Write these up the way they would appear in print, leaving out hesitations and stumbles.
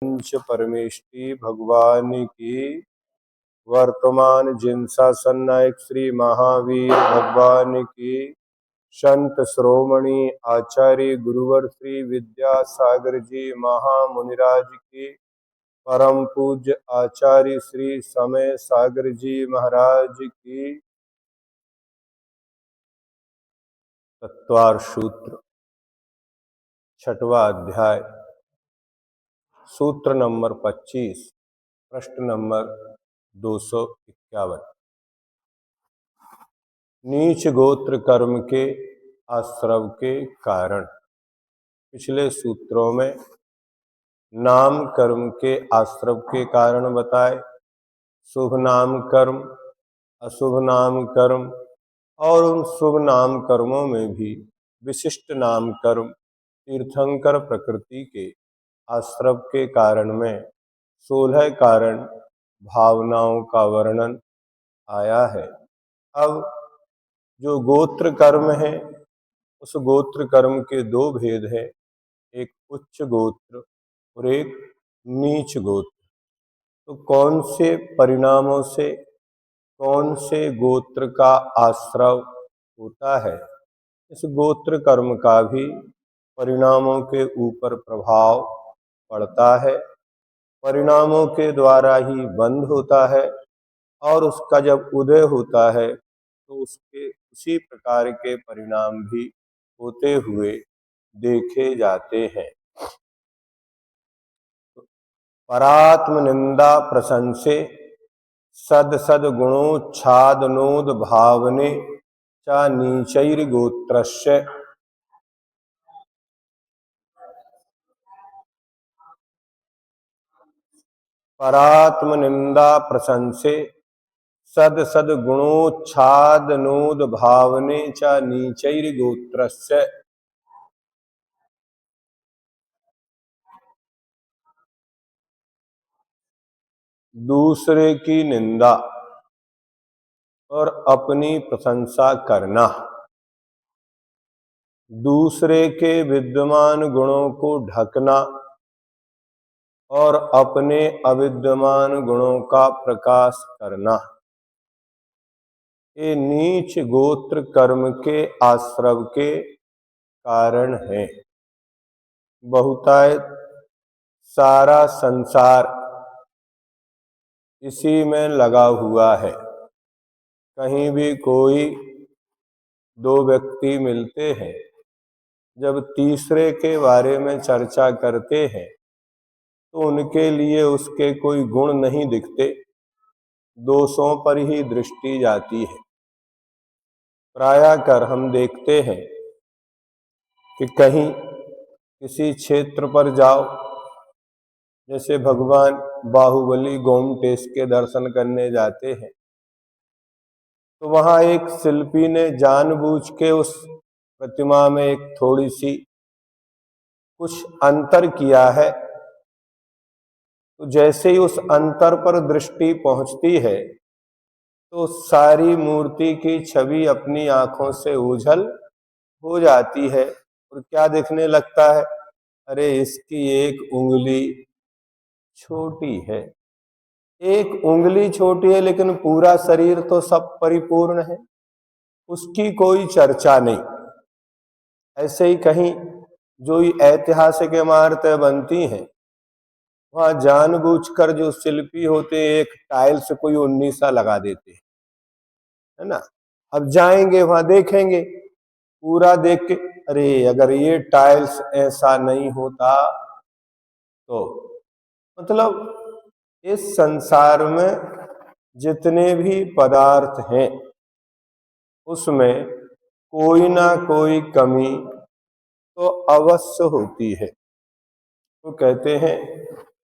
पंच परमेष्टि भगवान की वर्तमान जिनसा नायक श्री महावीर भगवान की संत श्रोमणी आचार्य गुरुवर श्री विद्यासागर जी महामुनिराज की परम पूज्य आचार्य श्री समय सागर जी महाराज की तत्वार सूत्र छठवां अध्याय सूत्र नंबर 25 प्रश्न नंबर 251। नीच गोत्र कर्म के आश्रव के कारण। पिछले सूत्रों में नाम कर्म के आश्रव के कारण बताए, शुभ नाम कर्म, अशुभ नाम कर्म और उन शुभ नाम कर्मों में भी विशिष्ट नाम कर्म तीर्थंकर प्रकृति के आश्रव के कारण में 16 कारण भावनाओं का वर्णन आया है। अब जो गोत्र कर्म है उस गोत्र कर्म के दो भेद हैं, एक उच्च गोत्र और एक नीच गोत्र। तो कौन से परिणामों से कौन से गोत्र का आश्रव होता है, इस गोत्र कर्म का भी परिणामों के ऊपर प्रभाव पड़ता है। परिणामों के द्वारा ही बंध होता है और उसका जब उदय होता है तो उसके उसी प्रकार के परिणाम भी होते हुए देखे जाते हैं। परात्म निंदा प्रशंसे सद सद गुणोच्छादनोद भावने च नीचैर गोत्रस्य। परात्म निंदा प्रशंसे सद सद गुणोच्छादनोद भावने च नीचैर गोत्रस्य। दूसरे की निंदा और अपनी प्रशंसा करना, दूसरे के विद्यमान गुणों को ढकना और अपने अविद्यमान गुणों का प्रकाश करना, ये नीच गोत्र कर्म के आश्रव के कारण है। बहुतायत सारा संसार इसी में लगा हुआ है। कहीं भी कोई दो व्यक्ति मिलते हैं, जब तीसरे के बारे में चर्चा करते हैं तो उनके लिए उसके कोई गुण नहीं दिखते, दोषों पर ही दृष्टि जाती है। प्रायः कर हम देखते हैं कि कहीं किसी क्षेत्र पर जाओ, जैसे भगवान बाहुबली गोमटेश के दर्शन करने जाते हैं तो वहां एक शिल्पी ने जानबूझ के उस प्रतिमा में एक थोड़ी सी कुछ अंतर किया है। तो जैसे ही उस अंतर पर दृष्टि पहुंचती है तो सारी मूर्ति की छवि अपनी आंखों से ओझल हो जाती है और क्या दिखने लगता है, अरे इसकी एक उंगली छोटी है। एक उंगली छोटी है लेकिन पूरा शरीर तो सब परिपूर्ण है, उसकी कोई चर्चा नहीं। ऐसे ही कहीं जो ऐतिहासिक इमारतें बनती हैं वहां जानबूझकर जो शिल्पी होते एक टाइल्स कोई 19 लगा देते हैं, है ना। अब जाएंगे वहां देखेंगे, पूरा देख के अरे अगर ये टाइल्स ऐसा नहीं होता तो, मतलब इस संसार में जितने भी पदार्थ हैं उसमें कोई ना कोई कमी तो अवश्य होती है। तो कहते हैं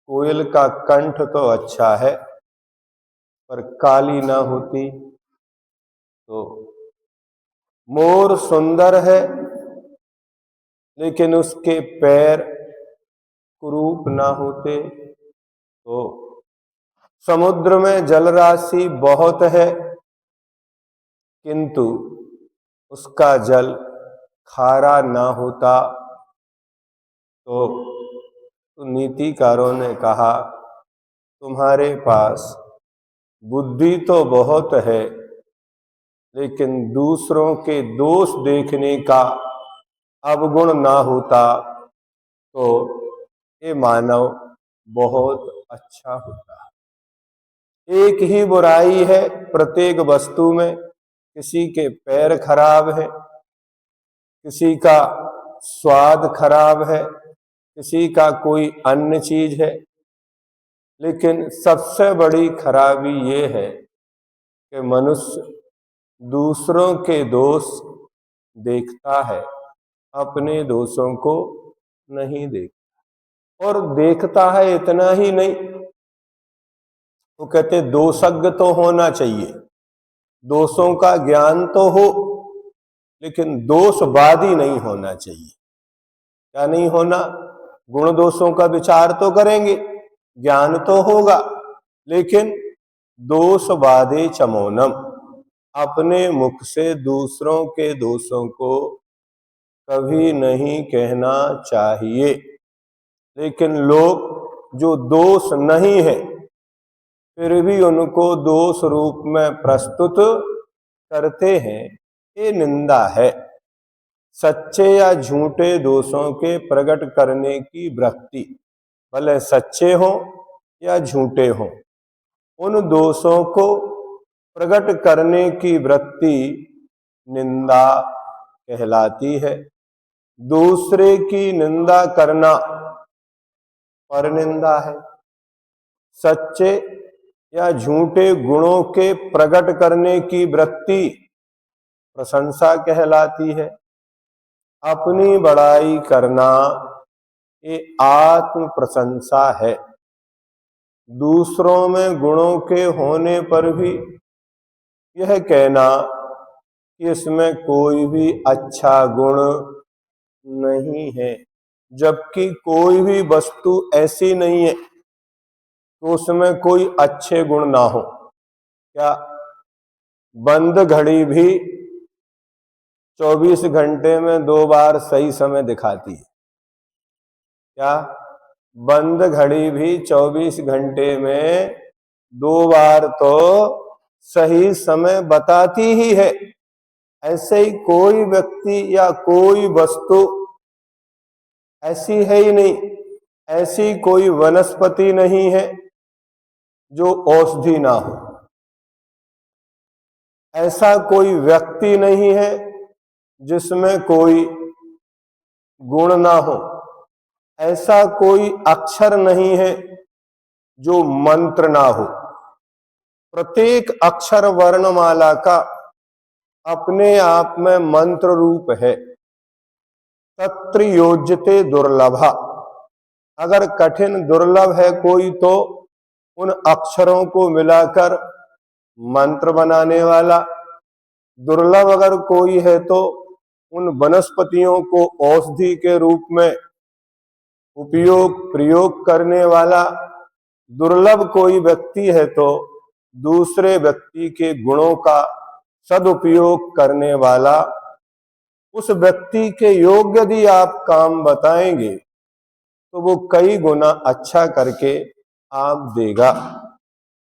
कोयल का कंठ तो अच्छा है पर काली ना होती, तो मोर सुंदर है लेकिन उसके पैर कुरूप ना होते, तो समुद्र में जल राशि बहुत है किंतु उसका जल खारा ना होता, तो तो नीतिकारों ने कहा, तुम्हारे पास बुद्धि तो बहुत है, लेकिन दूसरों के दोष देखने का अवगुण ना होता तो ये मानव बहुत अच्छा होता। एक ही बुराई है प्रत्येक वस्तु में। किसी के पैर खराब है, किसी का स्वाद खराब है, किसी का कोई अन्य चीज है, लेकिन सबसे बड़ी खराबी ये है कि मनुष्य दूसरों के दोष देखता है, अपने दोषों को नहीं देखता। और देखता है इतना ही नहीं, वो कहते दोषज्ञ तो होना चाहिए, दोषों का ज्ञान तो हो, लेकिन दोषवादी नहीं होना चाहिए। क्या नहीं होना? गुण दोषों का विचार तो करेंगे, ज्ञान तो होगा, लेकिन दोषवादे चमोनम, अपने मुख से दूसरों के दोषों को कभी नहीं कहना चाहिए। लेकिन लोग जो दोष नहीं है फिर भी उनको दोष रूप में प्रस्तुत करते हैं, ये निंदा है। सच्चे या झूठे दोषों के प्रकट करने की वृत्ति, भले सच्चे हो या झूठे हो, उन दोषों को प्रकट करने की वृत्ति निंदा कहलाती है। दूसरे की निंदा करना परनिंदा है। सच्चे या झूठे गुणों के प्रकट करने की वृत्ति प्रशंसा कहलाती है। अपनी बड़ाई करना ये आत्म प्रशंसा है। दूसरों में गुणों के होने पर भी यह कहना कि इसमें कोई भी अच्छा गुण नहीं है, जबकि कोई भी वस्तु ऐसी नहीं है तो उसमें कोई अच्छे गुण ना हो। क्या बंद घड़ी भी 24 घंटे में 2 बार सही समय दिखाती है? क्या बंद घड़ी भी 24 घंटे में 2 बार तो सही समय बताती ही है? ऐसे ही कोई व्यक्ति या कोई वस्तु ऐसी है ही नहीं, ऐसी कोई वनस्पति नहीं है जो औषधि ना हो, ऐसा कोई व्यक्ति नहीं है जिसमें कोई गुण ना हो, ऐसा कोई अक्षर नहीं है जो मंत्र ना हो। प्रत्येक अक्षर वर्णमाला का अपने आप में मंत्र रूप है। तत्र योज्यते दुर्लभा, अगर कठिन दुर्लभ है कोई तो उन अक्षरों को मिलाकर मंत्र बनाने वाला, दुर्लभ अगर कोई है तो उन वनस्पतियों को औषधि के रूप में उपयोग प्रयोग करने वाला, दुर्लभ कोई व्यक्ति है तो दूसरे व्यक्ति के गुणों का सदुपयोग करने वाला। उस व्यक्ति के योग्य यदि आप काम बताएंगे तो वो कई गुना अच्छा करके आप देगा।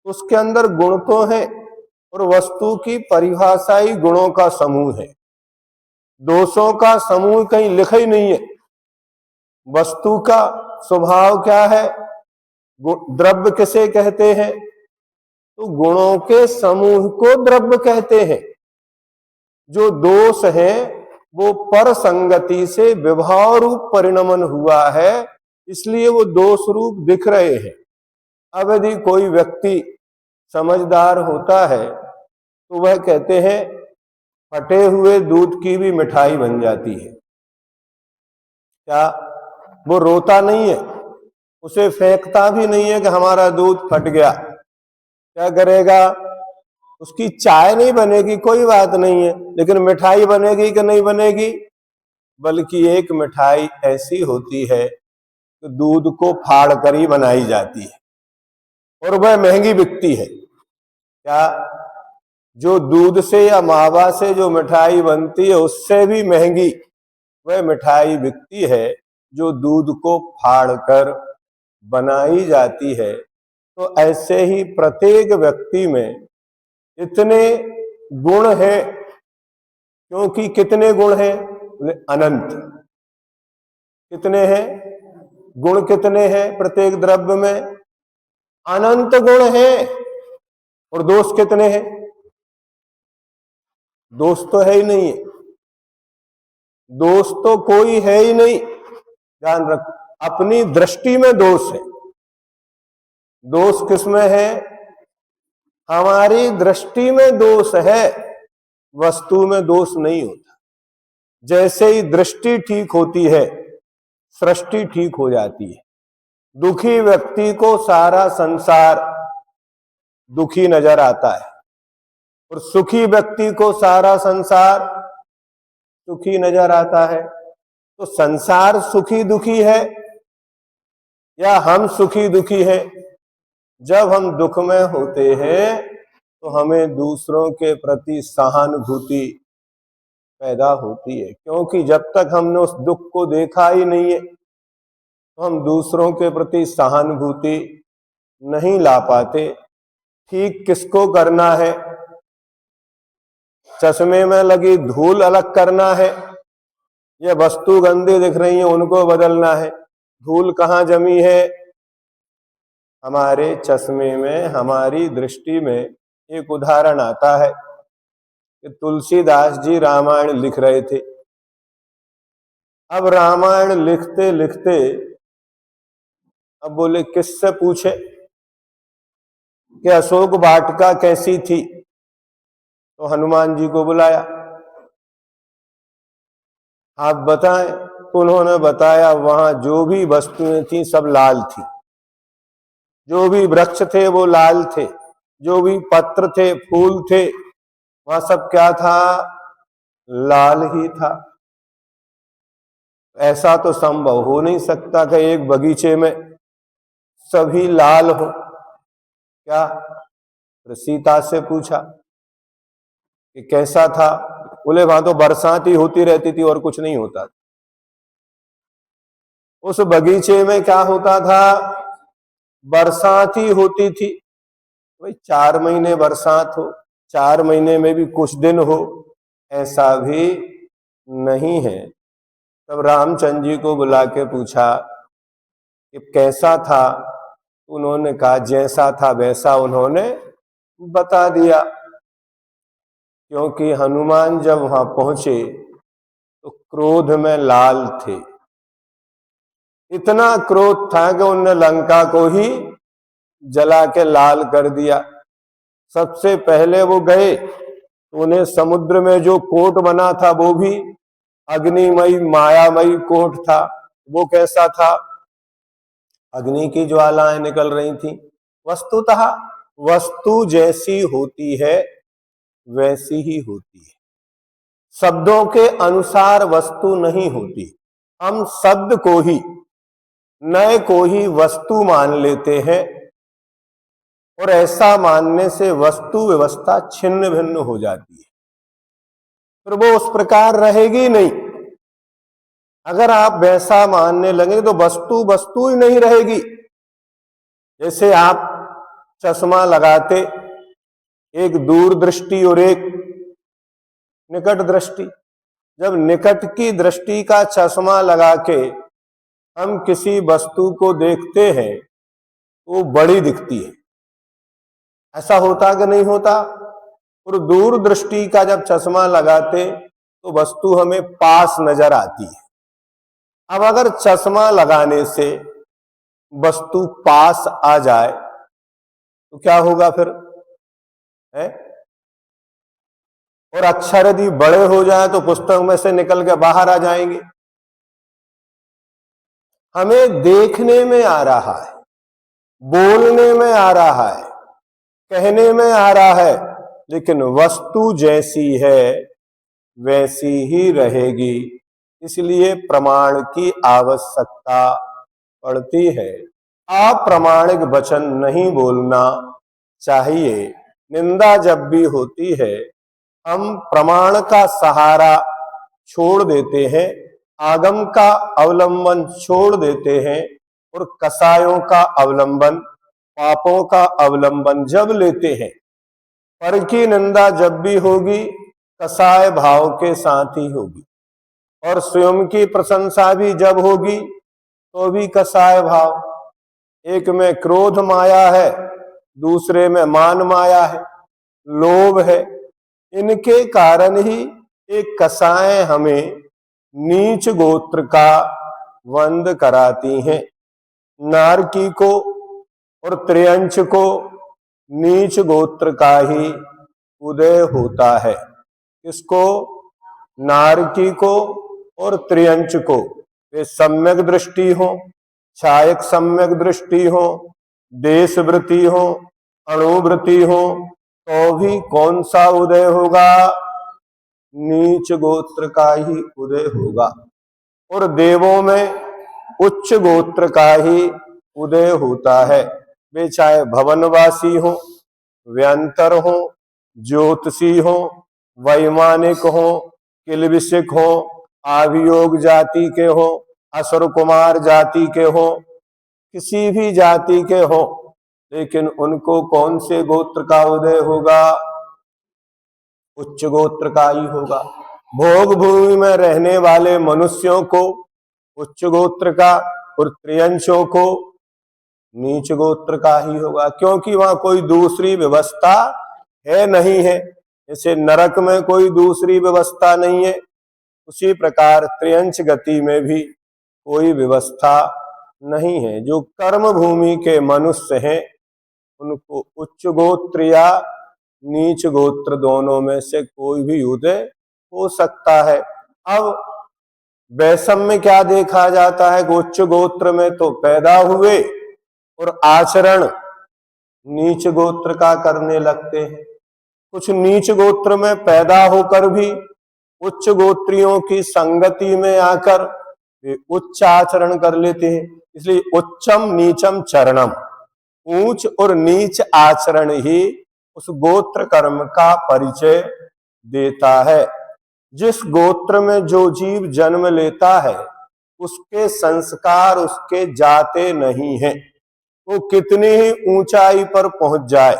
उसके अंदर गुण तो है, और वस्तु की परिभाषा ही गुणों का समूह है, दोषों का समूह कहीं लिखा ही नहीं है। वस्तु का स्वभाव क्या है, द्रव्य किसे कहते हैं? तो गुणों के समूह को द्रव्य कहते हैं। जो दोष है वो पर संगति से विभाव रूप परिणमन हुआ है, इसलिए वो दोष रूप दिख रहे हैं। अब यदि कोई व्यक्ति समझदार होता है तो वह कहते हैं फटे हुए दूध की भी मिठाई बन जाती है। क्या वो रोता नहीं है, उसे फेंकता भी नहीं है कि हमारा दूध फट गया? क्या करेगा? उसकी चाय नहीं बनेगी, कोई बात नहीं है, लेकिन मिठाई बनेगी कि नहीं बनेगी? बल्कि एक मिठाई ऐसी होती है तो दूध को फाड़ कर ही बनाई जाती है और वह महंगी बिकती है। क्या जो दूध से या मावा से जो मिठाई बनती है उससे भी महंगी वह मिठाई बिकती है जो दूध को फाड़ कर बनाई जाती है, तो ऐसे ही प्रत्येक व्यक्ति में इतने गुण हैं। क्योंकि कितने गुण हैं? अनंत। कितने हैं गुण? कितने हैं प्रत्येक द्रव्य में? अनंत गुण हैं। और दोष कितने हैं? दोष तो है ही नहीं है, दोष तो कोई है ही नहीं। ध्यान रख, अपनी दृष्टि में दोष है। दोष किसमें है? हमारी दृष्टि में दोष है, वस्तु में दोष नहीं होता। जैसे ही दृष्टि ठीक होती है, सृष्टि ठीक हो जाती है। दुखी व्यक्ति को सारा संसार दुखी नजर आता है, और सुखी व्यक्ति को सारा संसार सुखी नजर आता है। तो संसार सुखी दुखी है या हम सुखी दुखी है? जब हम दुख में होते हैं तो हमें दूसरों के प्रति सहानुभूति पैदा होती है, क्योंकि जब तक हमने उस दुख को देखा ही नहीं है तो हम दूसरों के प्रति सहानुभूति नहीं ला पाते। ठीक किसको करना है? चश्मे में लगी धूल अलग करना है, ये वस्तु गंदी दिख रही है उनको बदलना है? धूल कहाँ जमी है? हमारे चश्मे में, हमारी दृष्टि में। एक उदाहरण आता है कि तुलसीदास जी रामायण लिख रहे थे। अब रामायण लिखते लिखते अब बोले किससे पूछे कि अशोक वाटिका कैसी थी? तो हनुमान जी को बुलाया, आप बताएं। तो उन्होंने बताया वहां जो भी वस्तुएं थी सब लाल थी, जो भी वृक्ष थे वो लाल थे, जो भी पत्र थे, फूल थे, वहां सब क्या था? लाल ही था। ऐसा तो संभव हो नहीं सकता कि एक बगीचे में सभी लाल हो। क्या? तो सीता से पूछा कि कैसा था? बोले वहां तो बरसात ही होती रहती थी और कुछ नहीं होता। उस बगीचे में क्या होता था? बरसात ही होती थी। भाई 4 महीने बरसात हो, 4 महीने में भी कुछ दिन हो, ऐसा भी नहीं है। तब रामचंद्र जी को बुला के पूछा कि कैसा था? उन्होंने कहा जैसा था वैसा उन्होंने बता दिया। क्योंकि हनुमान जब वहां पहुंचे तो क्रोध में लाल थे। इतना क्रोध था कि उन्होंने लंका को ही जला के लाल कर दिया। सबसे पहले वो गए तो उन्हें समुद्र में जो कोट बना था वो भी अग्निमयी मायामयी कोट था। वो कैसा था? अग्नि की ज्वालाएं निकल रही थी। वस्तुतः वस्तु जैसी होती है वैसी ही होती है, शब्दों के अनुसार वस्तु नहीं होती। हम शब्द को ही, नए को ही वस्तु मान लेते हैं, और ऐसा मानने से वस्तु व्यवस्था छिन्न भिन्न हो जाती है, फिर वो उस प्रकार रहेगी नहीं। अगर आप वैसा मानने लगे तो वस्तु वस्तु ही नहीं रहेगी। जैसे आप चश्मा लगाते, एक दूर दृष्टि और एक निकट दृष्टि। जब निकट की दृष्टि का चश्मा लगा के हम किसी वस्तु को देखते हैं तो वो बड़ी दिखती है, ऐसा होता कि नहीं होता? और दूर दृष्टि का जब चश्मा लगाते तो वस्तु हमें पास नजर आती है। अब अगर चश्मा लगाने से वस्तु पास आ जाए तो क्या होगा फिर? है? और अक्षर यदि बड़े हो जाए तो पुस्तक में से निकल के बाहर आ जाएंगे। हमें देखने में आ रहा है, बोलने में आ रहा है, कहने में आ रहा है, लेकिन वस्तु जैसी है वैसी ही रहेगी। इसलिए प्रमाण की आवश्यकता पड़ती है। अप्रामाणिक वचन नहीं बोलना चाहिए। निंदा जब भी होती है हम प्रमाण का सहारा छोड़ देते हैं, आगम का अवलंबन छोड़ देते हैं और कसायों का अवलंबन, पापों का अवलंबन जब लेते हैं, पर की निंदा जब भी होगी कसाय भाव के साथ ही होगी, और स्वयं की प्रशंसा भी जब होगी तो भी कसाय भाव। एक में क्रोध माया है, दूसरे में मान माया है, लोभ है। इनके कारण ही एक कसाय हमें नीच गोत्र का वंद कराती हैं। नारकी को और त्रियंच को नीच गोत्र का ही उदय होता है। इसको, नारकी को और त्रियंच को, वे सम्यक दृष्टि हो, छायक सम्यक दृष्टि हो, देशवृत्ति हो, अणुवृत्ति हो, तो भी कौन सा उदय होगा? नीच गोत्र का ही उदय होगा। और देवों में उच्च गोत्र का ही उदय होता है। वे चाहे भवनवासी हो, व्यंतर हो, ज्योतिषी हो, वैमानिक हो, किलविषिक हो, आभियोग जाति के हो, असुर कुमार जाति के हो, किसी भी जाति के हो, लेकिन उनको कौन से गोत्र का उदय होगा? उच्च गोत्र का ही होगा। भोग भूमि में रहने वाले मनुष्यों को उच्च गोत्र का, और त्रियंशों को नीच गोत्र का ही होगा, क्योंकि वहां कोई दूसरी व्यवस्था है नहीं है। जैसे नरक में कोई दूसरी व्यवस्था नहीं है, उसी प्रकार त्रियंश गति में भी कोई व्यवस्था नहीं है। जो कर्म भूमि के मनुष्य हैं उनको उच्च गोत्र या नीच गोत्र दोनों में से कोई भी उदय हो सकता है। अब वैषम्य में क्या देखा जाता है? उच्च गोत्र में तो पैदा हुए और आचरण नीच गोत्र का करने लगते हैं। कुछ नीच गोत्र में पैदा होकर भी उच्च गोत्रियों की संगति में आकर वे उच्च आचरण कर लेते हैं। इसलिए उच्चम नीचम चरणम, ऊंच और नीच आचरण ही उस गोत्र कर्म का परिचय देता है। जिस गोत्र में जो जीव जन्म लेता है उसके संस्कार उसके जाते नहीं हैं। वो कितनी ही ऊंचाई पर पहुंच जाए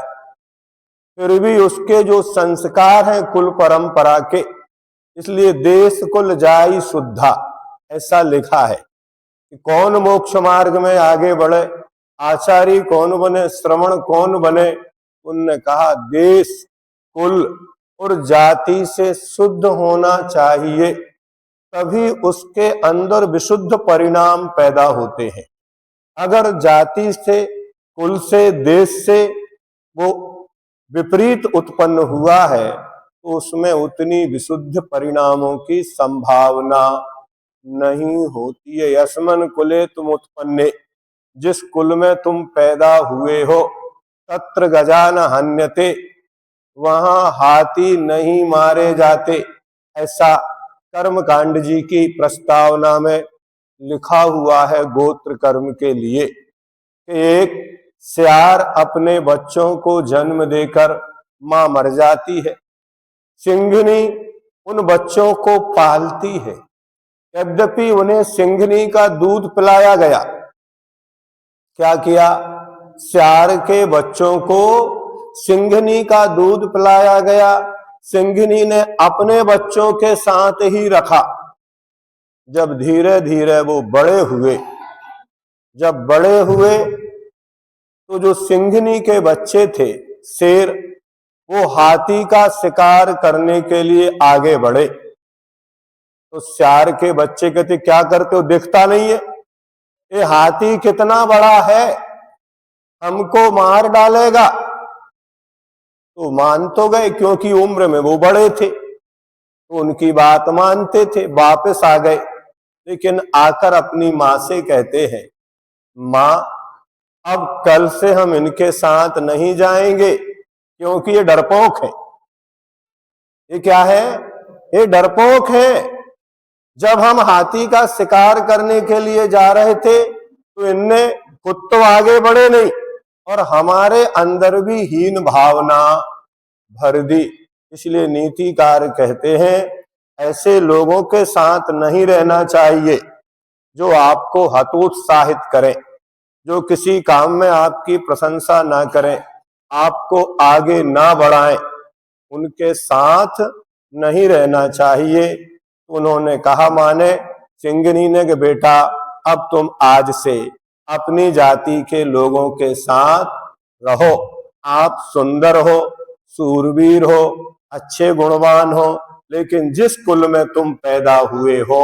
फिर भी उसके जो संस्कार हैं कुल परंपरा के, इसलिए देश कुल जाई शुद्धा, ऐसा लिखा है कि कौन मोक्ष मार्ग में आगे बढ़े, आचार्य कौन बने, श्रवण कौन बने। उनने कहा देश कुल और जाति से शुद्ध होना चाहिए, तभी उसके अंदर विशुद्ध परिणाम पैदा होते हैं। अगर जाति से, कुल से, देश से वो विपरीत उत्पन्न हुआ है तो उसमें उतनी विशुद्ध परिणामों की संभावना नहीं होती है। यस्मन कुले तुम उत्पन्ने, जिस कुल में तुम पैदा हुए हो, तत्र गजा न हन्यते, वहां हाथी नहीं मारे जाते, ऐसा कर्मकांड जी की प्रस्तावना में लिखा हुआ है गोत्र कर्म के लिए। एक सियार अपने बच्चों को जन्म देकर मां मर जाती है, सिंघनी उन बच्चों को पालती है। यद्यपि उन्हें सिंघनी का दूध पिलाया गया, क्या किया? सियार के बच्चों को सिंघनी का दूध पिलाया गया। सिंघनी ने अपने बच्चों के साथ ही रखा। जब धीरे धीरे वो बड़े हुए, जब बड़े हुए तो जो सिंघनी के बच्चे थे शेर, वो हाथी का शिकार करने के लिए आगे बढ़े। तो सियार के बच्चे कहते क्या करते हो, दिखता नहीं है? ये हाथी कितना बड़ा है, हमको मार डालेगा। तो मान तो गए क्योंकि उम्र में वो बड़े थे, तो उनकी बात मानते थे, वापस आ गए। लेकिन आकर अपनी माँ से कहते हैं, माँ अब कल से हम इनके साथ नहीं जाएंगे क्योंकि ये डरपोक है। ये क्या है? ये डरपोक है। जब हम हाथी का शिकार करने के लिए जा रहे थे तो इनने खुद तो आगे बढ़े नहीं और हमारे अंदर भी हीन भावना भर दी। इसलिए नीतिकार कहते हैं ऐसे लोगों के साथ नहीं रहना चाहिए जो आपको हतोत्साहित करें। जो किसी काम में आपकी प्रशंसा ना करें, आपको आगे ना बढ़ाएं, उनके साथ नहीं रहना चाहिए। उन्होंने कहा माने सिंगनी ने कि बेटा अब तुम आज से अपनी जाति के लोगों के साथ रहो। आप सुंदर हो, सूरवीर हो, अच्छे गुणवान हो, लेकिन जिस कुल में तुम पैदा हुए हो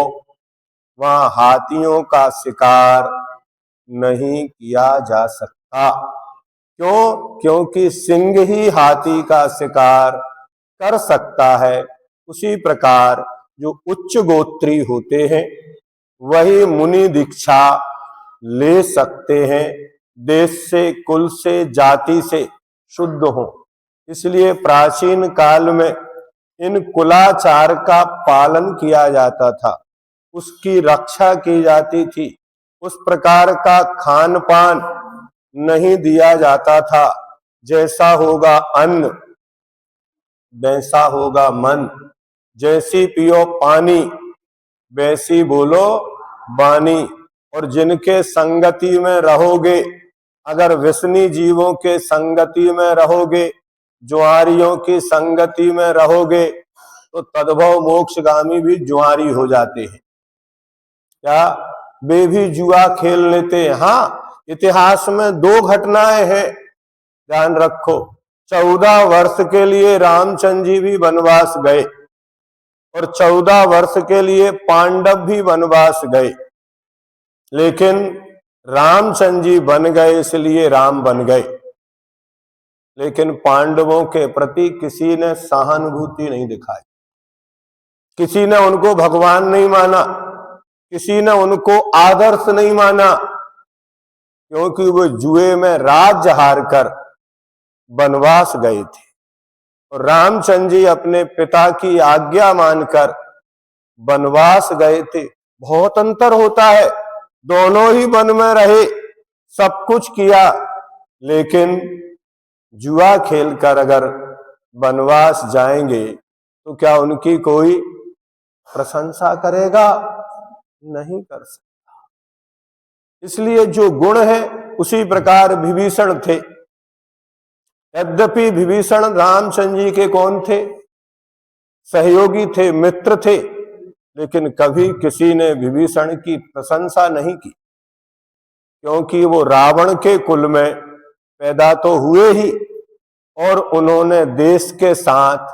वहां हाथियों का शिकार नहीं किया जा सकता। क्यों? क्योंकि सिंह ही हाथी का शिकार कर सकता है। उसी प्रकार जो उच्च गोत्री होते हैं वही मुनि दीक्षा ले सकते हैं, देश से, कुल से, जाति से शुद्ध हो। इसलिए प्राचीन काल में इन कुलाचार का पालन किया जाता था, उसकी रक्षा की जाती थी। उस प्रकार का खान पान नहीं दिया जाता था। जैसा होगा अन्न वैसा होगा मन, जैसी पियो पानी वैसी बोलो बानी। और जिनके संगति में रहोगे, अगर विष्णी जीवों के संगति में रहोगे, जुआरियों की संगति में रहोगे, तो तद्भव मोक्षगामी भी जुआरी हो जाते हैं। क्या? वे भी जुआ खेल लेते हैं। हाँ, इतिहास में 2 घटनाएं हैं, ध्यान रखो। 14 वर्ष के लिए रामचंद्र जी भी वनवास गए और 14 वर्ष के लिए पांडव भी वनवास गए, लेकिन रामचंद्र जी बन गए इसलिए राम बन गए, लेकिन पांडवों के प्रति किसी ने सहानुभूति नहीं दिखाई, किसी ने उनको भगवान नहीं माना, किसी ने उनको आदर्श नहीं माना, क्योंकि वो जुए में राज्य हार कर वनवास गए थे। और रामचंद्र जी अपने पिता की आज्ञा मानकर वनवास गए थे। बहुत अंतर होता है, दोनों ही वन में रहे, सब कुछ किया, लेकिन जुआ खेलकर अगर वनवास जाएंगे तो क्या उनकी कोई प्रशंसा करेगा? नहीं कर सकता। इसलिए जो गुण है उसी प्रकार विभीषण थे। यद्यपि विभीषण रामचंद्र जी के कौन थे? सहयोगी थे, मित्र थे, लेकिन कभी किसी ने विभीषण की प्रशंसा नहीं की, क्योंकि वो रावण के कुल में पैदा तो हुए ही, और उन्होंने देश के साथ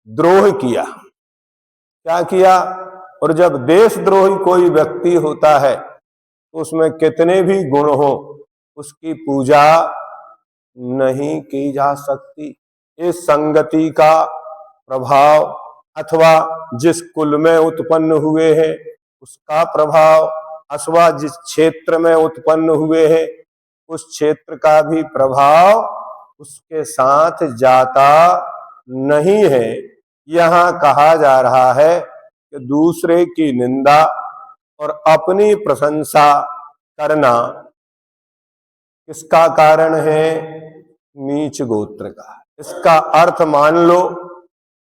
द्रोह किया। क्या किया? और जब देशद्रोही कोई व्यक्ति होता है तो उसमें कितने भी गुण हो, उसकी पूजा नहीं की जा सकती। इस संगति का प्रभाव अथवा जिस कुल में उत्पन्न हुए हैं उसका प्रभाव, अथवा जिस क्षेत्र में उत्पन्न हुए हैं उस क्षेत्र का भी प्रभाव उसके साथ जाता नहीं है। यहां कहा जा रहा है कि दूसरे की निंदा और अपनी प्रशंसा करना किसका कारण है? नीच गोत्र का। इसका अर्थ मान लो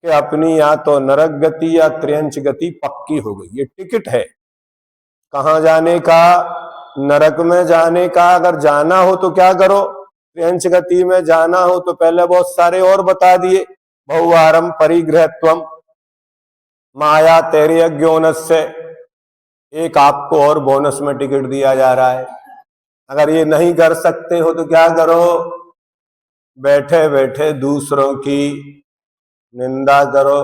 कि अपनी या तो नरक गति या त्र्यंच गति पक्की हो गई। ये टिकट है कहां जाने का? नरक में जाने का। अगर जाना हो तो क्या करो? त्र्यंच गति में जाना हो तो पहले बहुत सारे और बता दिए, बहुवारम परिग्रहत्वम, माया तैर्यज्ञोनस्य, एक आपको और बोनस में टिकट दिया जा रहा है। अगर ये नहीं कर सकते हो तो क्या करो? बैठे बैठे दूसरों की निंदा करो,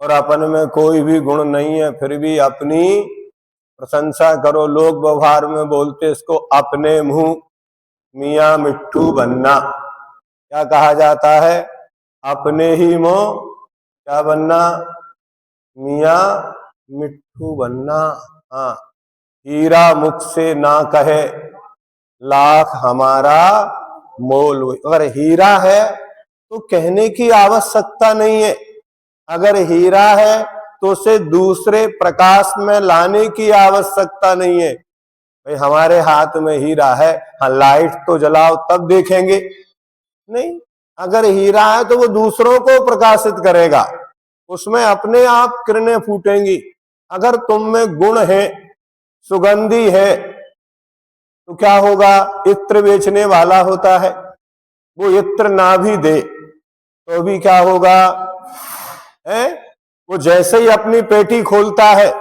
और अपन में कोई भी गुण नहीं है फिर भी अपनी प्रशंसा करो। लोग व्यवहार में बोलते इसको अपने मुंह मियाँ मिट्ठू बनना। क्या कहा जाता है? अपने ही मुंह क्या बनना? मियाँ मिट्ठू बनना। हाँ, हीरा मुख से ना कहे लाख हमारा मोल। अगर हीरा है तो कहने की आवश्यकता नहीं है, अगर हीरा है तो उसे दूसरे प्रकाश में लाने की आवश्यकता नहीं है। भाई हमारे हाथ में हीरा है, हाँ लाइट तो जलाओ तब देखेंगे, नहीं। अगर हीरा है तो वो दूसरों को प्रकाशित करेगा, उसमें अपने आप किरणें फूटेंगी। अगर तुम में गुण है, सुगंधी है, तो क्या होगा, इत्र बेचने वाला होता है, वो इत्र ना भी दे तो भी क्या होगा, है वो जैसे ही अपनी पेटी खोलता है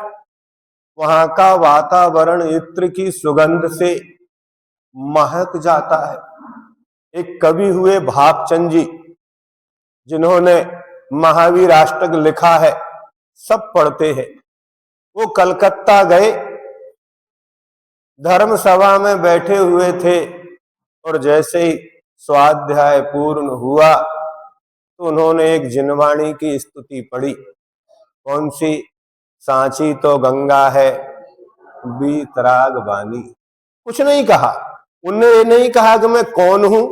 वहां का वातावरण इत्र की सुगंध से महक जाता है। एक कवि हुए भागचंद जी, जिन्होंने महावीर अष्टक लिखा है, सब पढ़ते हैं। वो कलकत्ता गए, धर्म सभा में बैठे हुए थे और जैसे ही स्वाध्याय पूर्ण हुआ तो उन्होंने एक जिनवाणी की स्तुति पढ़ी। कौन सी? सांची तो गंगा है बीतराग बानी। कुछ नहीं कहा, उनने ये नहीं कहा कि मैं कौन हूं,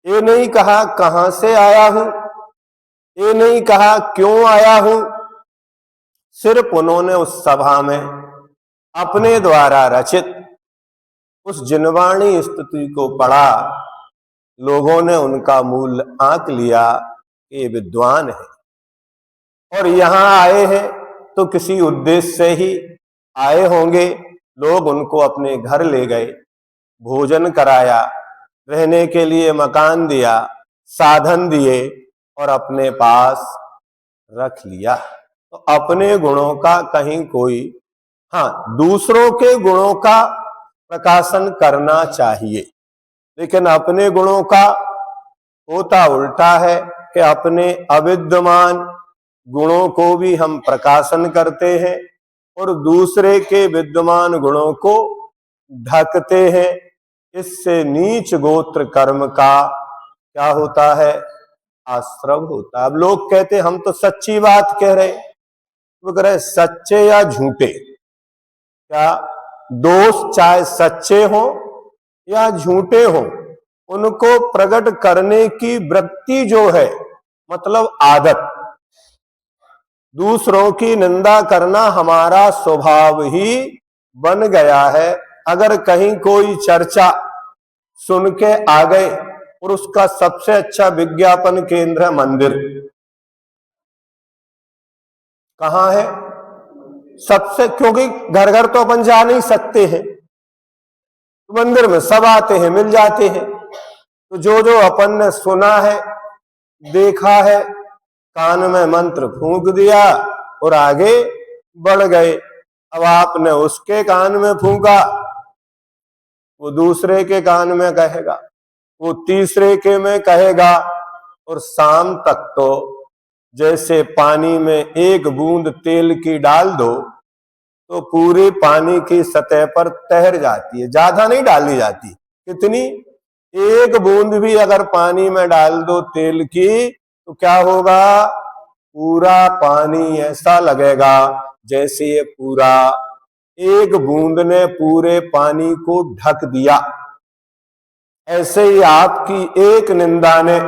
ये नहीं कहा कहां से आया हूं, ये नहीं कहा क्यों आया हूं। सिर्फ उन्होंने उस सभा में अपने द्वारा रचित उस जिनवाणी स्तुति को पढ़ा। लोगों ने उनका मूल्य आंक लिया कि ये विद्वान है और यहां आए हैं तो किसी उद्देश्य से ही आए होंगे। लोग उनको अपने घर ले गए, भोजन कराया, रहने के लिए मकान दिया, साधन दिए और अपने पास रख लिया। तो अपने गुणों का कहीं कोई, हाँ, दूसरों के गुणों का प्रकाशन करना चाहिए, लेकिन अपने गुणों का होता उल्टा है कि अपने अविद्यमान गुणों को भी हम प्रकाशन करते हैं और दूसरे के विद्यमान गुणों को ढकते हैं। इससे नीच गोत्र कर्म का क्या होता है, आश्रव होता है। अब लोग कहते हम तो सच्ची बात कह रहे, वो कह रहे सच्चे या झूठे, क्या दोस्त चाहे सच्चे हो या झूठे हो, उनको प्रकट करने की वृत्ति जो है, मतलब आदत, दूसरों की निंदा करना हमारा स्वभाव ही बन गया है। अगर कहीं कोई चर्चा सुन के आ गए और उसका सबसे अच्छा विज्ञापन केंद्र है मंदिर, कहां है सबसे, क्योंकि घर घर तो अपन जा नहीं सकते हैं, तो मंदिर में सब आते हैं, मिल जाते हैं। तो जो जो अपन ने सुना है, देखा है, कान में मंत्र फूंक दिया और आगे बढ़ गए। अब आपने उसके कान में फूंका, वो दूसरे के कान में कहेगा, वो तीसरे के में कहेगा, और शाम तक तो जैसे पानी में एक बूंद तेल की डाल दो तो पूरे पानी की सतह पर तैर जाती है, ज्यादा नहीं डाली जाती। कितनी? एक बूंद भी अगर पानी में डाल दो तेल की तो क्या होगा, पूरा पानी ऐसा लगेगा जैसे ये पूरा एक बूंद ने पूरे पानी को ढक दिया। ऐसे ही आपकी एक निंदा ने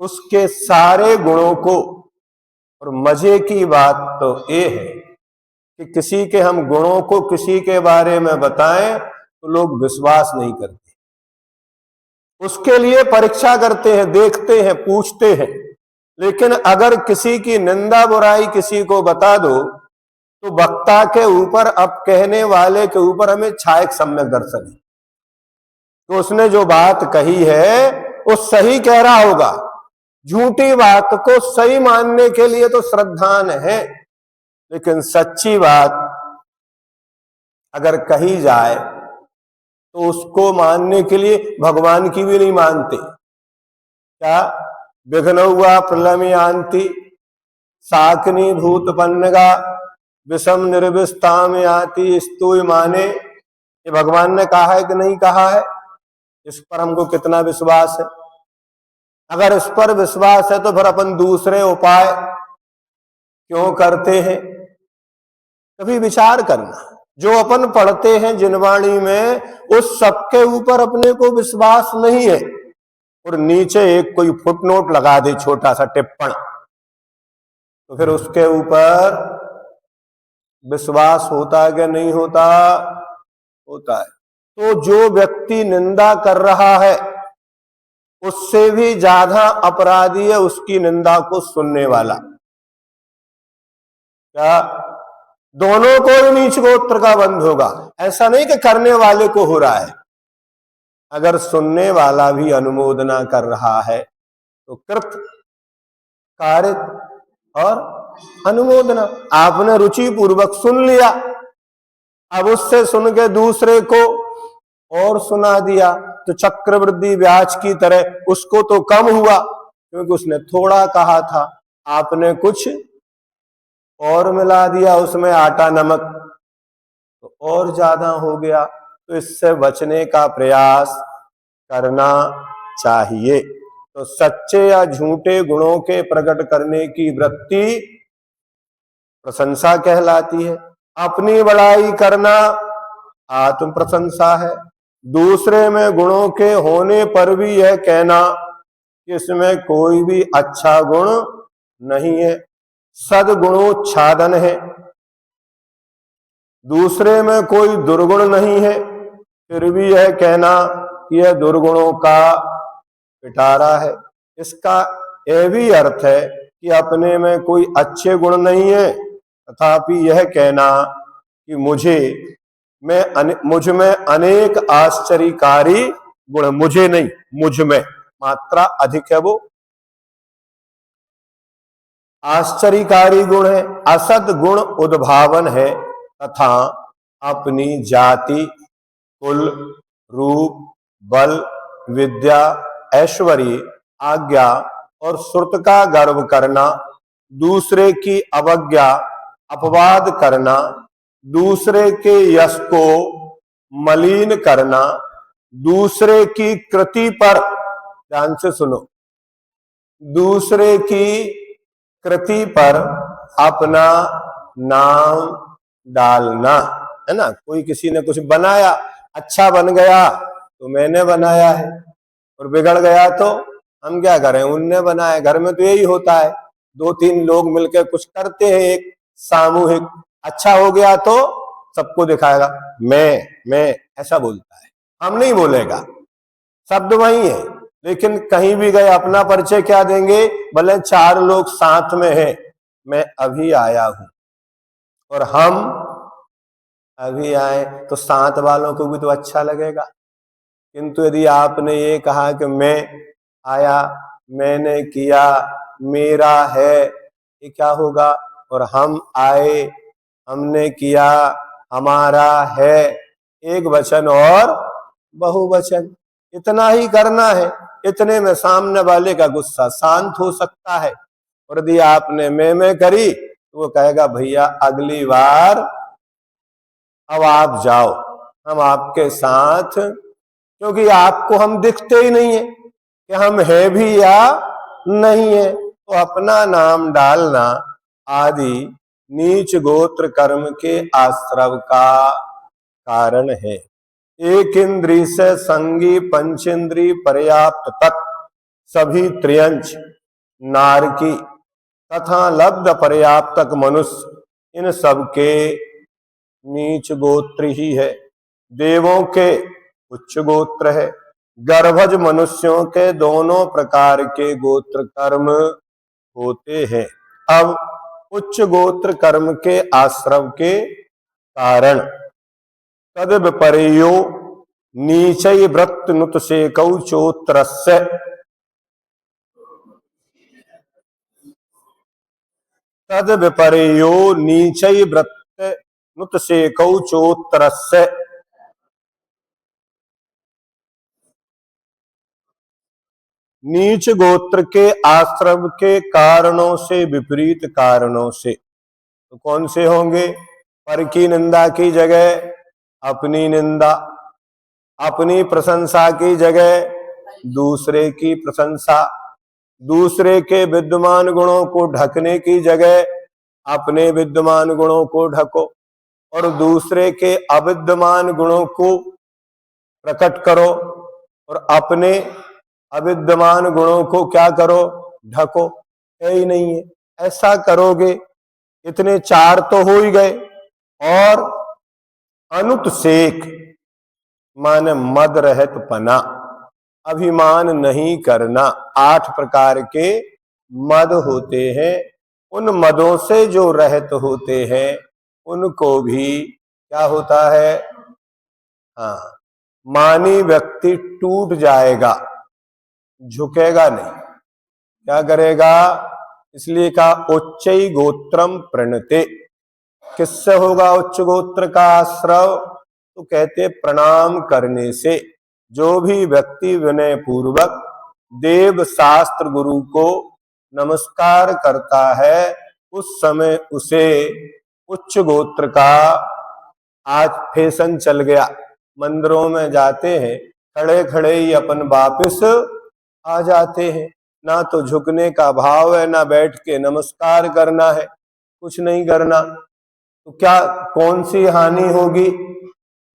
उसके सारे गुणों को, और मजे की बात तो ये है कि किसी के हम गुणों को किसी के बारे में बताएं तो लोग विश्वास नहीं करते, उसके लिए परीक्षा करते हैं, देखते हैं, पूछते हैं। लेकिन अगर किसी की निंदा बुराई किसी को बता दो तो वक्ता के ऊपर, अब कहने वाले के ऊपर हमें छायक सम्यक दर्शन है, तो उसने जो बात कही है वो सही कह रहा होगा। झूठी बात को सही मानने के लिए तो श्रद्धान है, लेकिन सच्ची बात अगर कही जाए तो उसको मानने के लिए भगवान की भी नहीं मानते। क्या? विघ्न हुआ प्रलमयांति साकनी भूतपन्नगा विषम निर्विस्ताम याति स्तुय माने। ये भगवान ने कहा है कि नहीं कहा है? इस पर हमको कितना विश्वास है? अगर इस पर विश्वास है तो फिर अपन दूसरे उपाय क्यों करते हैं? कभी विचार करना। जो अपन पढ़ते हैं जिनवाणी में, उस सबके ऊपर अपने को विश्वास नहीं है, और नीचे एक कोई फुटनोट लगा दे, छोटा सा टिप्पण, तो फिर उसके ऊपर विश्वास होता है कि नहीं होता? होता है। तो जो व्यक्ति निंदा कर रहा है उससे भी ज्यादा अपराधी है उसकी निंदा को सुनने वाला। क्या? दोनों को ही नीच गोत्र का बंध होगा। ऐसा नहीं कि करने वाले को हो रहा है, अगर सुनने वाला भी अनुमोदना कर रहा है तो कृत कारित और अनुमोदना। आपने रुचि पूर्वक सुन लिया, अब उससे सुन के दूसरे को और सुना दिया तो चक्रवृद्धि ब्याज की तरह उसको तो कम हुआ, क्योंकि उसने थोड़ा कहा था, आपने कुछ और मिला दिया उसमें आटा नमक तो और ज्यादा हो गया। तो इससे बचने का प्रयास करना चाहिए। तो सच्चे या झूठे गुणों के प्रकट करने की वृत्ति प्रशंसा कहलाती है। अपनी बड़ाई करना आत्म प्रशंसा है। दूसरे में गुणों के होने पर भी यह कहना कि इसमें कोई भी अच्छा गुण नहीं है, सद्गुणोच्छादन है। दूसरे में कोई दुर्गुण नहीं है, फिर भी यह कहना कि यह दुर्गुणों का पिटारा है। इसका यह भी अर्थ है कि अपने में कोई अच्छे गुण नहीं है, तथापि यह कहना कि मुझ में अनेक आश्चर्यकारी गुण, मुझे नहीं मुझ में, मात्रा अधिक है, वो आश्चर्यकारी गुण है। असद गुण उद्भावन है तथा अपनी जाति, कुल, रूप, बल, विद्या, ऐश्वर्य, आज्ञा और श्रुत का गर्व करना, दूसरे की अवज्ञा अपवाद करना, दूसरे के यश को मलिन करना, दूसरे की कृति पर, ध्यान से सुनो, दूसरे की कृति पर अपना नाम डालना, है ना। कोई किसी ने कुछ बनाया, अच्छा बन गया तो मैंने बनाया है, और बिगड़ गया तो हम क्या करें, उनने बनाया। घर में तो यही होता है, दो तीन लोग मिलकर कुछ करते हैं, एक सामूहिक, अच्छा हो गया तो सबको दिखाएगा, मैं ऐसा बोलता है। हम नहीं बोलेगा, शब्द वही है, लेकिन कहीं भी गए अपना परिचय क्या देंगे, भले 4 लोग साथ में हैं, मैं अभी आया हूं और हम अभी आए, तो साथ वालों को भी तो अच्छा लगेगा। किंतु यदि आपने ये कहा कि मैं आया, मैंने किया, मेरा है, ये क्या होगा। और हम आए, हमने किया, हमारा है, एक वचन और बहुवचन, इतना ही करना है। इतने में सामने वाले का गुस्सा शांत हो सकता है। और यदि आपने मैं करी तो वो कहेगा भैया अगली बार अब आप जाओ, हम आपके साथ, क्योंकि आपको हम दिखते ही नहीं है कि हम है भी या नहीं है। तो अपना नाम डालना आदि नीच गोत्र कर्म के आश्रव का कारण है। एक इंद्री से संगी पंचेंद्री पर्याप्त तत् सभी त्रियंच नारकी तथा लब्ध पर्याप्तक मनुष्य, इन सबके नीच गोत्र ही है। देवों के उच्च गोत्र है। गर्भज मनुष्यों के दोनों प्रकार के गोत्र कर्म होते हैं। अब उच्च गोत्र कर्म के आश्रव के कारण तद विपर्यो नीचै व्रत नुत सेकौ चोत्रस्य, तद विपर्यो नीचै व्रत नुत सेकौ चोत्रस्य, नीच गोत्र के आश्रम के कारणों से, विपरीत कारणों से, तो कौन से होंगे। पर की निंदा की जगह अपनी निंदा, अपनी प्रशंसा की जगह दूसरे की प्रशंसा, दूसरे के विद्यमान गुणों को ढकने की जगह अपने विद्यमान गुणों को ढको, और दूसरे के अविद्यमान गुणों को प्रकट करो और अपने अविद्यमान गुणों को क्या करो, ढको, है ही नहीं है। ऐसा करोगे, इतने 4 तो हो ही गए। और अनुत्सेक माने मद रहित पना, अभिमान नहीं करना। 8 प्रकार के मद होते हैं, उन मदों से जो रहित होते हैं उनको भी क्या होता है, हाँ, मानी व्यक्ति टूट जाएगा, झुकेगा नहीं, क्या करेगा, इसलिए कहा उच्चई गोत्रम प्रणते। किससे होगा उच्च गोत्र का आश्रव, तो कहते प्रणाम करने से। जो भी व्यक्ति विनय पूर्वक देव शास्त्र गुरु को नमस्कार करता है, उस समय उसे उच्च गोत्र का, आज फैशन चल गया, मंदिरों में जाते हैं खड़े खड़े ही अपन वापिस आ जाते हैं, ना तो झुकने का भाव है, ना बैठ के नमस्कार करना है, कुछ नहीं करना। तो क्या कौन सी हानि होगी,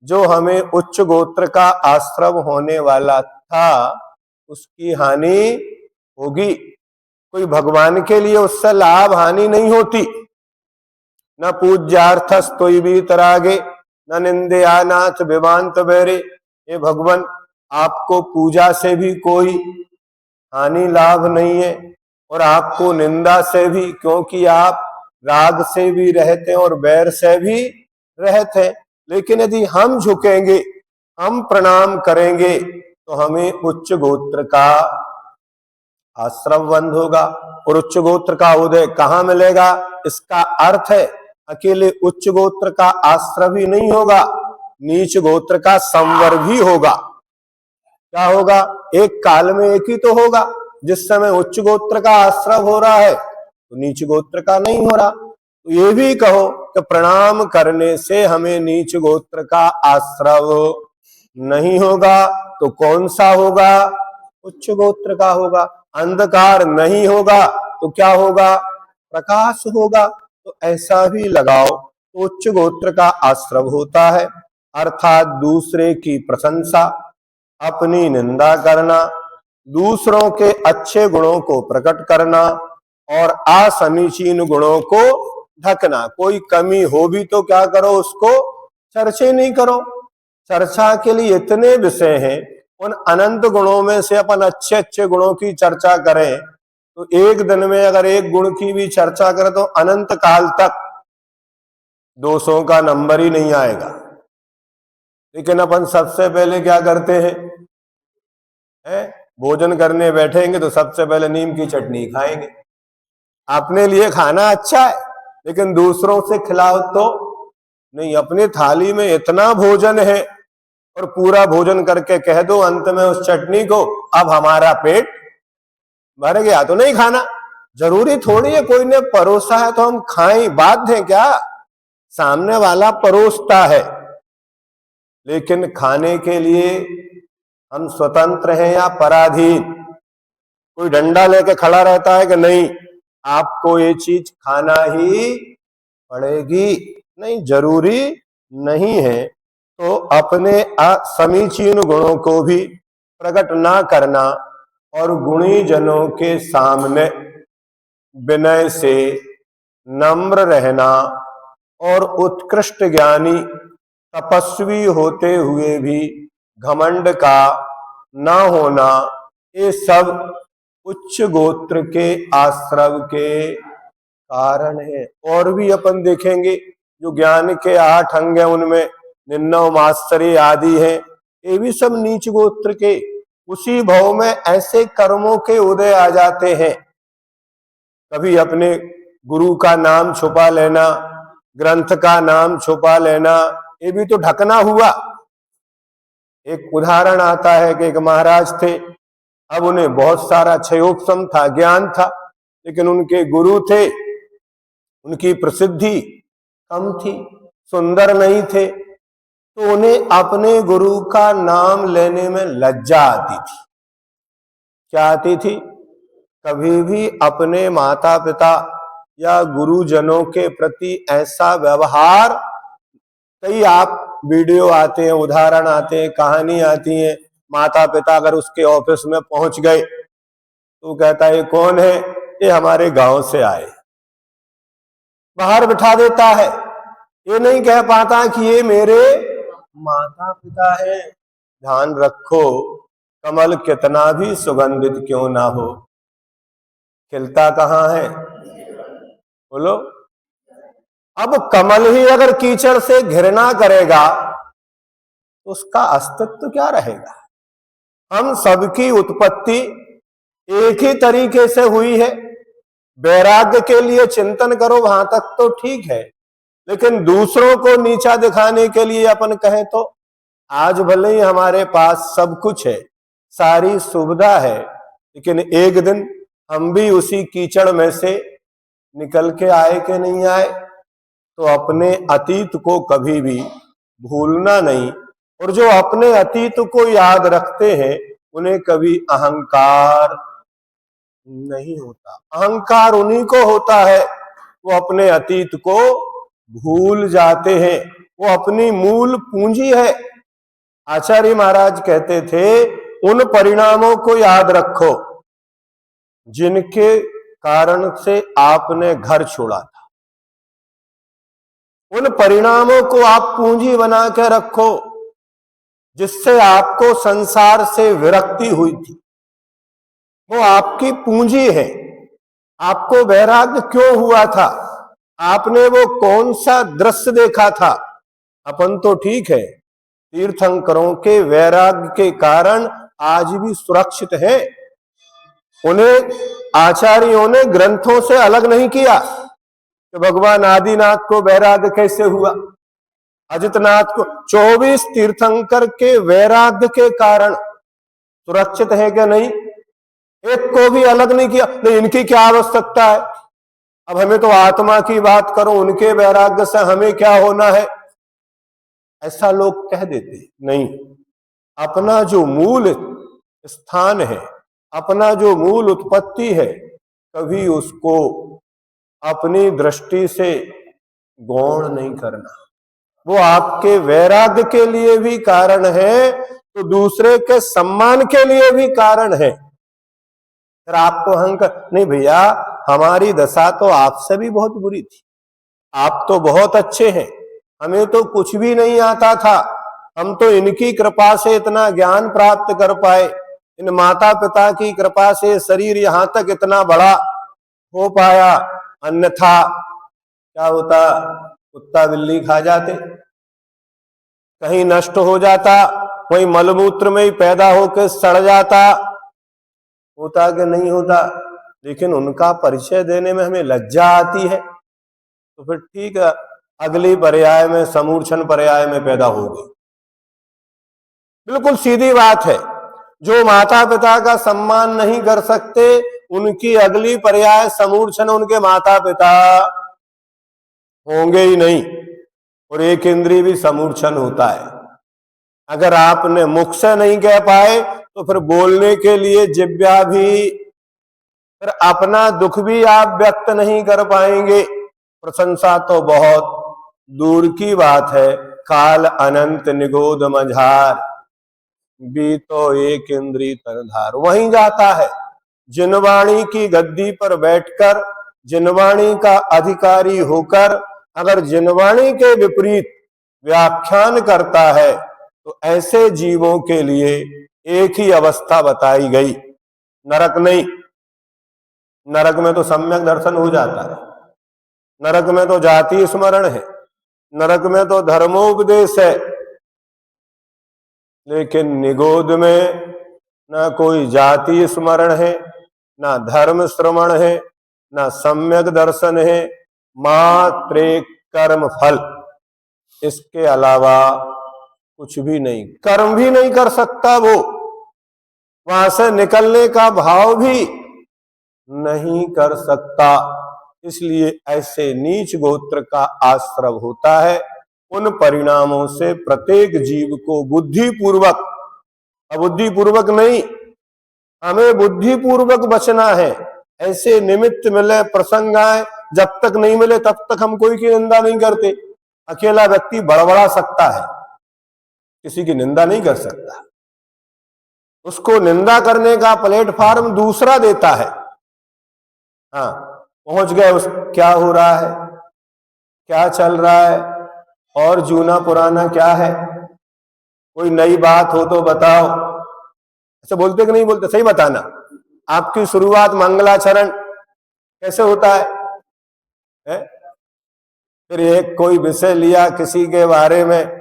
जो हमें उच्च गोत्र का आश्रव होने वाला था उसकी हानि होगी। कोई भगवान के लिए उससे लाभ हानि नहीं होती। न पूज्यार्थस तोई भी तरागे, न निंदया नाथ विवांत बेरे। हे भगवान, आपको पूजा से भी कोई हानि लाभ नहीं है और आपको निंदा से भी, क्योंकि आप राग से भी रहते हैं और बैर से भी रहते हैं। लेकिन यदि हम झुकेंगे, हम प्रणाम करेंगे, तो हमें उच्च गोत्र का आश्रव बंद होगा। और उच्च गोत्र का उदय कहाँ मिलेगा, इसका अर्थ है अकेले उच्च गोत्र का आश्रव ही नहीं होगा, नीच गोत्र का संवर भी होगा। क्या होगा, एक काल में एक ही तो होगा। जिस समय उच्च गोत्र का आश्रव हो रहा है तो नीच गोत्र का नहीं हो रहा। तो ये भी कहो कि प्रणाम करने से हमें नीच गोत्र का आश्रव नहीं होगा, तो कौन सा होगा, उच्च गोत्र का होगा। अंधकार नहीं होगा तो क्या होगा, प्रकाश होगा। तो ऐसा भी लगाओ, तो उच्च गोत्र का आश्रव होता है, अर्थात दूसरे की प्रशंसा, अपनी निंदा करना, दूसरों के अच्छे गुणों को प्रकट करना और असमीचीन गुणों को ढकना। कोई कमी हो भी तो क्या करो, उसको चर्चा नहीं करो। चर्चा के लिए इतने विषय हैं, उन अनंत गुणों में से अपन अच्छे अच्छे गुणों की चर्चा करें तो एक दिन में अगर एक गुण की भी चर्चा करें तो अनंत काल तक दोषों का नंबर ही नहीं आएगा। लेकिन अपन सबसे पहले क्या करते हैं, भोजन करने बैठेंगे तो सबसे पहले नीम की चटनी खाएंगे। अपने लिए खाना अच्छा है लेकिन दूसरों से खिलाओ तो नहीं। अपनी थाली में इतना भोजन है और पूरा भोजन करके कह दो अंत में उस चटनी को, अब हमारा पेट भर गया, तो नहीं खाना। जरूरी थोड़ी है कोई ने परोसा है तो हम खाएं, बाध्य है क्या, सामने वाला परोसता है। लेकिन खाने के लिए हम स्वतंत्र हैं या पराधीन। कोई डंडा लेके खड़ा रहता है कि नहीं आपको ये चीज खाना ही पड़ेगी, नहीं, जरूरी नहीं है। तो अपने असमीचीन गुणों को भी प्रकट ना करना और गुणी जनों के सामने विनय से नम्र रहना और उत्कृष्ट ज्ञानी तपस्वी होते हुए भी घमंड का ना होना, ये सब उच्च गोत्र के आश्रव के कारण है। और भी अपन देखेंगे जो ज्ञान के 8 अंग हैं उनमें निन्नव मास्तरी आदि है, ये भी सब नीच गोत्र के। उसी भाव में ऐसे कर्मों के उदय आ जाते हैं। कभी अपने गुरु का नाम छुपा लेना, ग्रंथ का नाम छुपा लेना, ये भी तो ढकना हुआ। एक उदाहरण आता है कि एक महाराज थे, अब उन्हें बहुत सारा क्षयोपशम था, ज्ञान था, लेकिन उनके गुरु थे, उनकी प्रसिद्धि कम थी, सुंदर नहीं थे, तो उन्हें अपने गुरु का नाम लेने में लज्जा आती थी। क्या आती थी, कभी भी अपने माता पिता या गुरुजनों के प्रति ऐसा व्यवहार, कई आप वीडियो आते हैं, उदाहरण आते हैं, कहानी आती है, माता पिता अगर उसके ऑफिस में पहुंच गए तो कहता है कौन है, ये हमारे गांव से आए, बाहर बिठा देता है, ये नहीं कह पाता कि ये मेरे माता पिता है। ध्यान रखो, कमल कितना भी सुगंधित क्यों ना हो, खिलता कहाँ है, बोलो, अब कमल ही अगर कीचड़ से घृणा करेगा तो उसका अस्तित्व क्या रहेगा? हम सबकी उत्पत्ति एक ही तरीके से हुई है। वैराग्य के लिए चिंतन करो वहां तक तो ठीक है, लेकिन दूसरों को नीचा दिखाने के लिए अपन कहें तो आज भले ही हमारे पास सब कुछ है, सारी सुविधा है, लेकिन एक दिन हम भी उसी कीचड़ में से निकल के आए कि नहीं आए। तो अपने अतीत को कभी भी भूलना नहीं, और जो अपने अतीत को याद रखते हैं उन्हें कभी अहंकार नहीं होता। अहंकार उन्हीं को होता है वो अपने अतीत को भूल जाते हैं। वो अपनी मूल पूंजी है। आचार्य महाराज कहते थे उन परिणामों को याद रखो जिनके कारण से आपने घर छोड़ा था। उन परिणामों को आप पूंजी बना के रखो जिससे आपको संसार से विरक्ति हुई थी। वो आपकी पूंजी है। आपको वैराग्य क्यों हुआ था? आपने वो कौन सा दृश्य देखा था? अपन तो ठीक है, तीर्थंकरों के वैराग्य के कारण आज भी सुरक्षित है। उन्हें आचार्यों ने ग्रंथों से अलग नहीं किया कि भगवान आदिनाथ को वैराग्य कैसे हुआ, अजितनाथ को। 24 तीर्थंकर के वैराग्य के कारण सुरक्षित है क्या? नहीं। एक को भी अलग नहीं किया, नहीं इनकी क्या आवश्यकता है, अब हमें तो आत्मा की बात करो, उनके वैराग्य से हमें क्या होना है, ऐसा लोग कह देते। नहीं, अपना जो मूल स्थान है, अपना जो मूल उत्पत्ति है, कभी उसको अपनी दृष्टि से गौण नहीं करना। वो आपके वैराग्य के लिए भी कारण है तो दूसरे के सम्मान के लिए भी कारण है। फिर आपको अहंकार नहीं, भैया हमारी दशा तो आपसे भी बहुत बुरी थी, आप तो बहुत अच्छे हैं, हमें तो कुछ भी नहीं आता था, हम तो इनकी कृपा से इतना ज्ञान प्राप्त कर पाए, इन माता पिता की कृपा से शरीर यहां तक इतना बड़ा हो पाया, अन्यथा क्या होता, कुत्ता बिल्ली खा जाते, कहीं नष्ट हो जाता, वहीं मलमूत्र में ही पैदा होकर सड़ जाता, होता कि नहीं होता। लेकिन उनका परिचय देने में हमें लज्जा आती है, तो फिर ठीक है, अगली पर्याय में समूर्छन पर्याय में पैदा हो गई। बिल्कुल सीधी बात है। जो माता पिता का सम्मान नहीं कर सकते उनकी अगली पर्याय समूर्छन उनके माता पिता होंगे ही नहीं, और एक इंद्रिय भी समूर्छन होता है। अगर आपने मुख से नहीं कह पाए तो फिर बोलने के लिए जिह्वा भी, फिर अपना दुख भी आप व्यक्त नहीं कर पाएंगे। प्रशंसा तो बहुत दूर की बात है। काल अनंत निगोद मझार, बीतो एक इंद्री तरधार, वहीं जाता है। जिनवाणी की गद्दी पर बैठकर, जिनवाणी का अधिकारी होकर अगर जिनवाणी के विपरीत व्याख्यान करता है तो ऐसे जीवों के लिए एक ही अवस्था बताई गई, नरक नहीं। नरक में तो सम्यक दर्शन हो जाता है, नरक में तो जाति स्मरण है, नरक में तो धर्मोपदेश है, लेकिन निगोद में ना कोई जाति स्मरण है, ना धर्म श्रवण है, ना सम्यक दर्शन है, मात्र कर्म फल, इसके अलावा कुछ भी नहीं। कर्म भी नहीं कर सकता वो, वहां से निकलने का भाव भी नहीं कर सकता। इसलिए ऐसे नीच गोत्र का आश्रय होता है। उन परिणामों से प्रत्येक जीव को बुद्धिपूर्वक, अबुद्धिपूर्वक नहीं, हमें बुद्धिपूर्वक बचना है। ऐसे निमित्त मिले, प्रसंग आए, जब तक नहीं मिले तब तक हम कोई की निंदा नहीं करते। अकेला व्यक्ति बड़बड़ा सकता है, किसी की निंदा नहीं कर सकता। उसको निंदा करने का प्लेटफॉर्म दूसरा देता है। हाँ, पहुंच गए उस, क्या हो रहा है, क्या चल रहा है, और जूना पुराना क्या है, कोई नई बात हो तो बताओ। ऐसे बोलते कि नहीं बोलते? सही बताना, आपकी शुरुआत मंगलाचरण कैसे होता है? फिर एक कोई विषय लिया किसी के बारे में,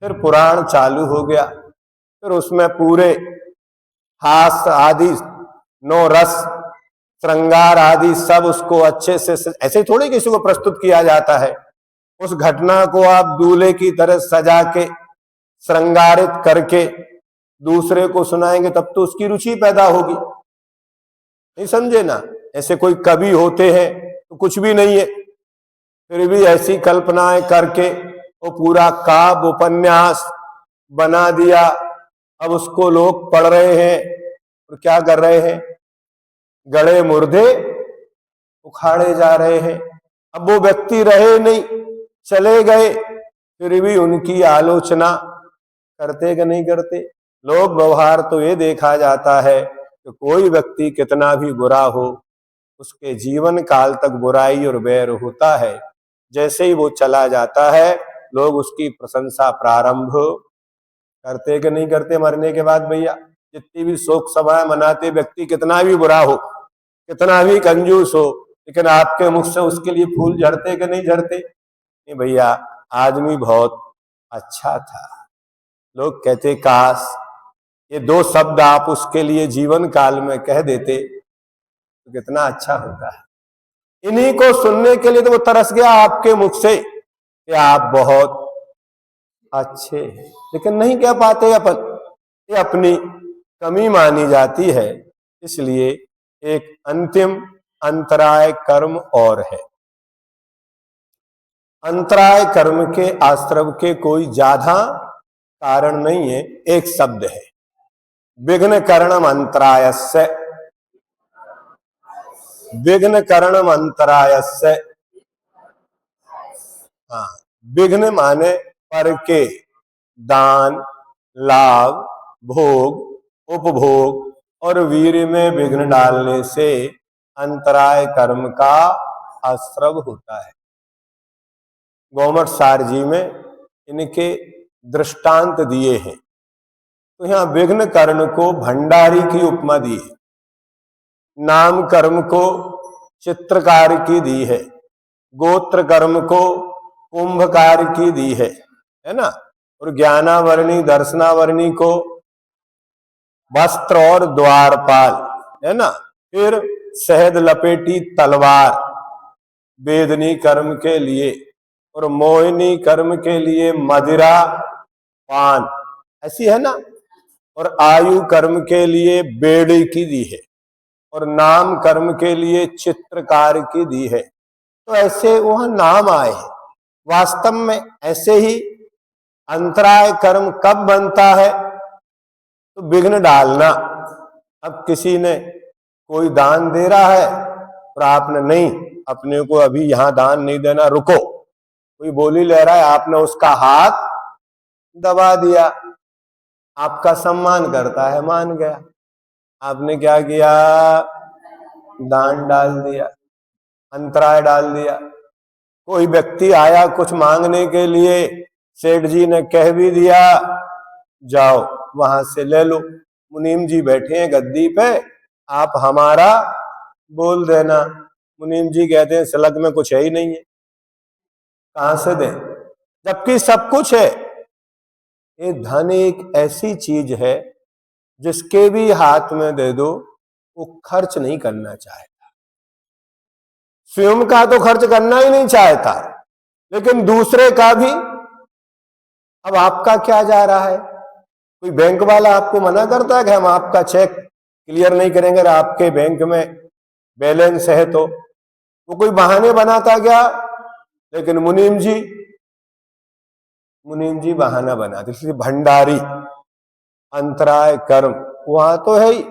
फिर पुराण चालू हो गया, फिर उसमें पूरे हास आदि, नो रस, श्रृंगार आदि सब उसको अच्छे से, ऐसे थोड़ी किसी को प्रस्तुत किया जाता है। उस घटना को आप दूल्हे की तरह सजा के श्रृंगारित करके दूसरे को सुनाएंगे, तब तो उसकी रुचि पैदा होगी। नहीं समझे ना? ऐसे कोई कवि होते हैं तो कुछ भी नहीं है, फिर भी ऐसी कल्पनाएं करके वो पूरा काव्य उपन्यास बना दिया। अब उसको लोग पढ़ रहे हैं और क्या कर रहे हैं? गड़े मुर्दे उखाड़े जा रहे हैं। अब वो व्यक्ति रहे नहीं, चले गए, फिर भी उनकी आलोचना करते कि नहीं करते? लोक व्यवहार तो ये देखा जाता है कि कोई व्यक्ति कितना भी बुरा हो, उसके जीवन काल तक बुराई और वैर होता है। जैसे ही वो चला जाता है, लोग उसकी प्रशंसा प्रारंभ करते कि नहीं करते? मरने के बाद भैया जितनी भी शोक सभाएं मनाते, व्यक्ति कितना भी बुरा हो, कितना भी कंजूस हो, लेकिन आपके मुख से उसके लिए फूल झड़ते कि नहीं झड़ते? नहीं भैया, आदमी बहुत अच्छा था। लोग कहते काश ये दो शब्द आप उसके लिए जीवन काल में कह देते तो कितना अच्छा होता है। इन्हीं को सुनने के लिए तो वो तरस गया आपके मुख से कि आप बहुत अच्छे हैं, लेकिन नहीं कह पाते अपन। ये अपनी कमी मानी जाती है। इसलिए एक अंतिम अंतराय कर्म और है। अंतराय कर्म के आश्रम के कोई ज्यादा कारण नहीं है, एक शब्द है, विघ्न करणम अंतरायस्य। विघ्न करणम अंतरायस्य। हाँ, विघ्न माने पर के, दान, लाभ, भोग, उपभोग और वीर में विघ्न डालने से अंतराय कर्म का आश्रव होता है। गौमठ सार जी में इनके दृष्टांत दिए हैं। तो यहां विघ्न कर्म को भंडारी की उपमा दी है, नाम कर्म को चित्रकार की दी है, गोत्र कर्म को कुंभकार की दी है ना, और ज्ञानावरणी दर्शनावरणी को वस्त्र और द्वारपाल, है ना। फिर शहद लपेटी तलवार वेदनी कर्म के लिए, और मोहिनी कर्म के लिए मदिरा पान, ऐसी है ना। और आयु कर्म के लिए बेड़ी की दी है, और नाम कर्म के लिए चित्रकार की दी है। तो ऐसे वहां नाम आए हैं। वास्तव में ऐसे ही अंतराय कर्म कब बनता है? तो विघ्न डालना। अब किसी ने कोई दान दे रहा है और आपने नहीं, अपने को अभी यहां दान नहीं देना, रुको। कोई बोली ले रहा है, आपने उसका हाथ दबा दिया, आपका सम्मान करता है, मान गया, आपने क्या किया? दान डाल दिया, अंतराय डाल दिया। कोई व्यक्ति आया कुछ मांगने के लिए, सेठ जी ने कह भी दिया जाओ वहां से ले लो, मुनीम जी बैठे हैं गद्दी पे, आप हमारा बोल देना। मुनीम जी कहते हैं सलग में कुछ है ही नहीं है, कहां से दें, जबकि सब कुछ है। ये धन एक ऐसी चीज है जिसके भी हाथ में दे दो वो खर्च नहीं करना चाहता। स्वयं का तो खर्च करना ही नहीं चाहता, लेकिन दूसरे का भी। अब आपका क्या जा रहा है? कोई बैंक वाला आपको मना करता है कि हम आपका चेक क्लियर नहीं करेंगे, आपके बैंक में बैलेंस है, तो वो कोई बहाने बनाता क्या? लेकिन मुनीम जी बहाना बनाते। इसलिए भंडारी, अंतराय कर्म वहां तो है ही।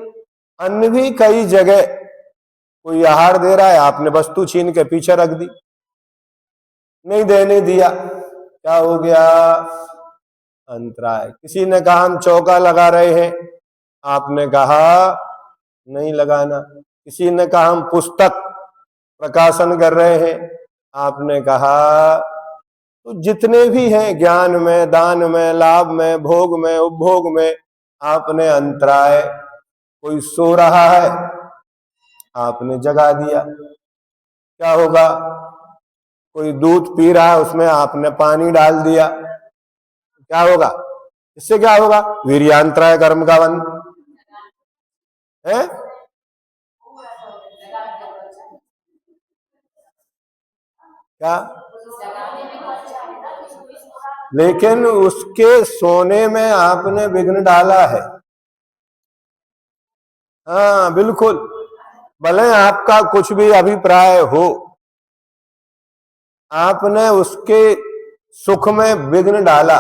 अन्य भी कई जगह कोई आहार दे रहा है, आपने वस्तु छीन के पीछे रख दी, नहीं देने दिया, क्या हो गया? अंतराय। किसी ने कहा हम चौका लगा रहे हैं, आपने कहा नहीं लगाना। किसी ने कहा हम पुस्तक प्रकाशन कर रहे हैं, आपने कहा। तो जितने भी हैं, ज्ञान में, दान में, लाभ में, भोग में, उपभोग में, आपने अंतराय। कोई सो रहा है, आपने जगा दिया, क्या होगा? कोई दूध पी रहा है, उसमें आपने पानी डाल दिया, क्या होगा? इससे क्या होगा? वीर्यांतराय कर्म का बंध है। क्या? लेकिन उसके सोने में आपने विघ्न डाला है। हाँ बिल्कुल, भले आपका कुछ भी अभिप्राय हो, आपने उसके सुख में विघ्न डाला,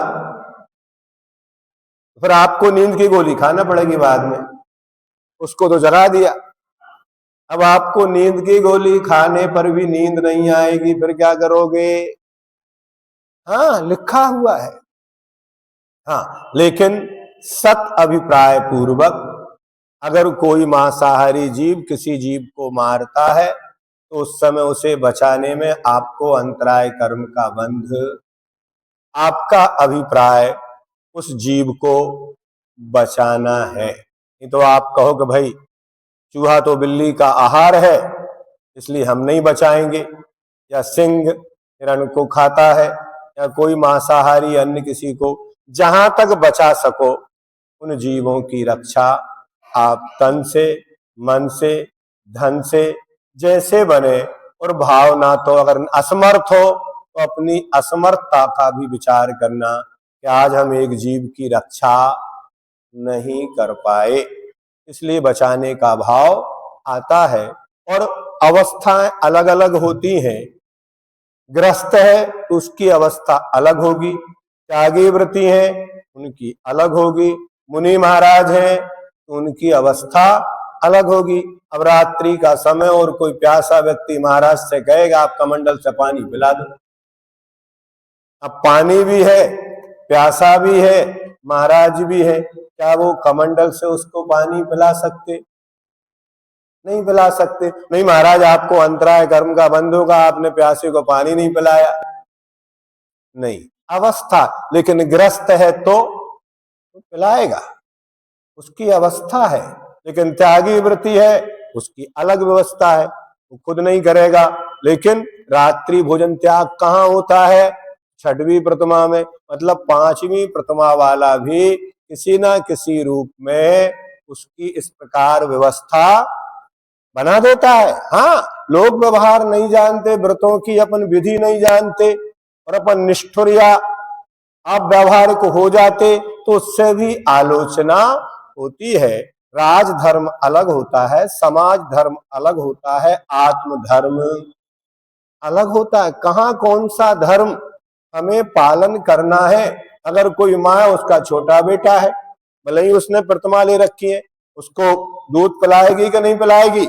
फिर आपको नींद की गोली खाना पड़ेगी बाद में। उसको तो जगा दिया, अब आपको नींद की गोली खाने पर भी नींद नहीं आएगी, फिर क्या करोगे? हाँ लिखा हुआ है। हाँ, लेकिन सत अभिप्राय पूर्वक अगर कोई मांसाहारी जीव किसी जीव को मारता है तो उस समय उसे बचाने में आपको अंतराय कर्म का बंध, आपका अभिप्राय उस जीव को बचाना है। नहीं तो आप कहो कि भाई चूहा तो बिल्ली का आहार है इसलिए हम नहीं बचाएंगे, या सिंह हिरण को खाता है, या कोई मांसाहारी अन्य किसी को, जहां तक बचा सको उन जीवों की रक्षा आप तन से, मन से, धन से, जैसे बने। और भावना तो अगर असमर्थ हो तो अपनी असमर्थता का भी विचार करना कि आज हम एक जीव की रक्षा नहीं कर पाए, इसलिए बचाने का भाव आता है। और अवस्थाएं अलग अलग होती हैं। ग्रस्त है तो उसकी अवस्था अलग होगी, त्यागी व्रती है उनकी अलग होगी, मुनि महाराज हैं तो उनकी अवस्था अलग होगी। अब रात्रि का समय और कोई प्यासा व्यक्ति महाराज से कहेगा आप कमंडल से पानी पिला दो, अब पानी भी है, प्यासा भी है, महाराज भी है, क्या वो कमंडल से उसको पानी पिला सकते? नहीं पिला सकते। नहीं महाराज आपको अंतराय कर्म का बंध होगा, आपने प्यासे को पानी नहीं पिलाया, नहीं अवस्था। लेकिन ग्रस्त है तो पिलाएगा, उसकी अवस्था है। लेकिन त्यागी व्रती है उसकी अलग व्यवस्था है, वो खुद नहीं करेगा। लेकिन रात्रि भोजन त्याग कहाँ होता है? छठवीं प्रतिमा में, मतलब पांचवी प्रतिमा वाला भी किसी ना किसी रूप में उसकी इस प्रकार व्यवस्था बना देता है। हाँ, लोग व्यवहार नहीं जानते, व्रतों की अपन विधि नहीं जानते और अपन निष्ठुर या आप व्यवहारिक हो जाते तो उससे भी आलोचना होती है। राजधर्म अलग होता है, समाज धर्म अलग होता है, आत्म धर्म अलग होता है। कहाँ कौन सा धर्म हमें पालन करना है? अगर कोई माँ उसका छोटा बेटा है, भले ही उसने प्रतिमा ले रखी है, उसको दूध पिलाएगी कि नहीं पिलाएगी?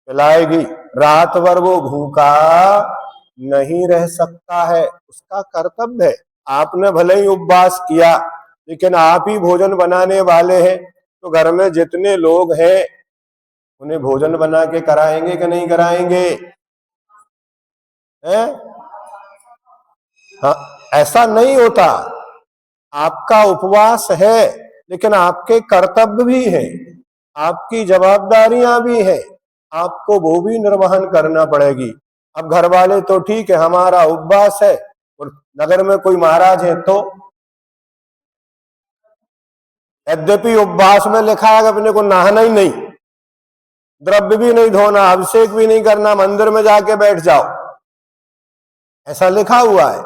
पिलाएगी। रात भर वो भूखा नहीं रह सकता है, उसका कर्तव्य है। आपने भले ही उपवास किया लेकिन आप ही भोजन बनाने वाले हैं, तो घर में जितने लोग हैं उन्हें भोजन बना के कराएंगे कि नहीं कराएंगे? हैं? हाँ, ऐसा नहीं होता। आपका उपवास है लेकिन आपके कर्तव्य भी है, आपकी जवाबदारियां भी है, आपको वो भी निर्वहन करना पड़ेगी। अब घर वाले तो ठीक है हमारा उपवास है, और नगर में कोई महाराज है तो यद्यपि उपवास में लिखा है कि अपने को नहाना ही नहीं, द्रव्य भी नहीं धोना, अभिषेक भी नहीं करना, मंदिर में जाके बैठ जाओ, ऐसा लिखा हुआ है।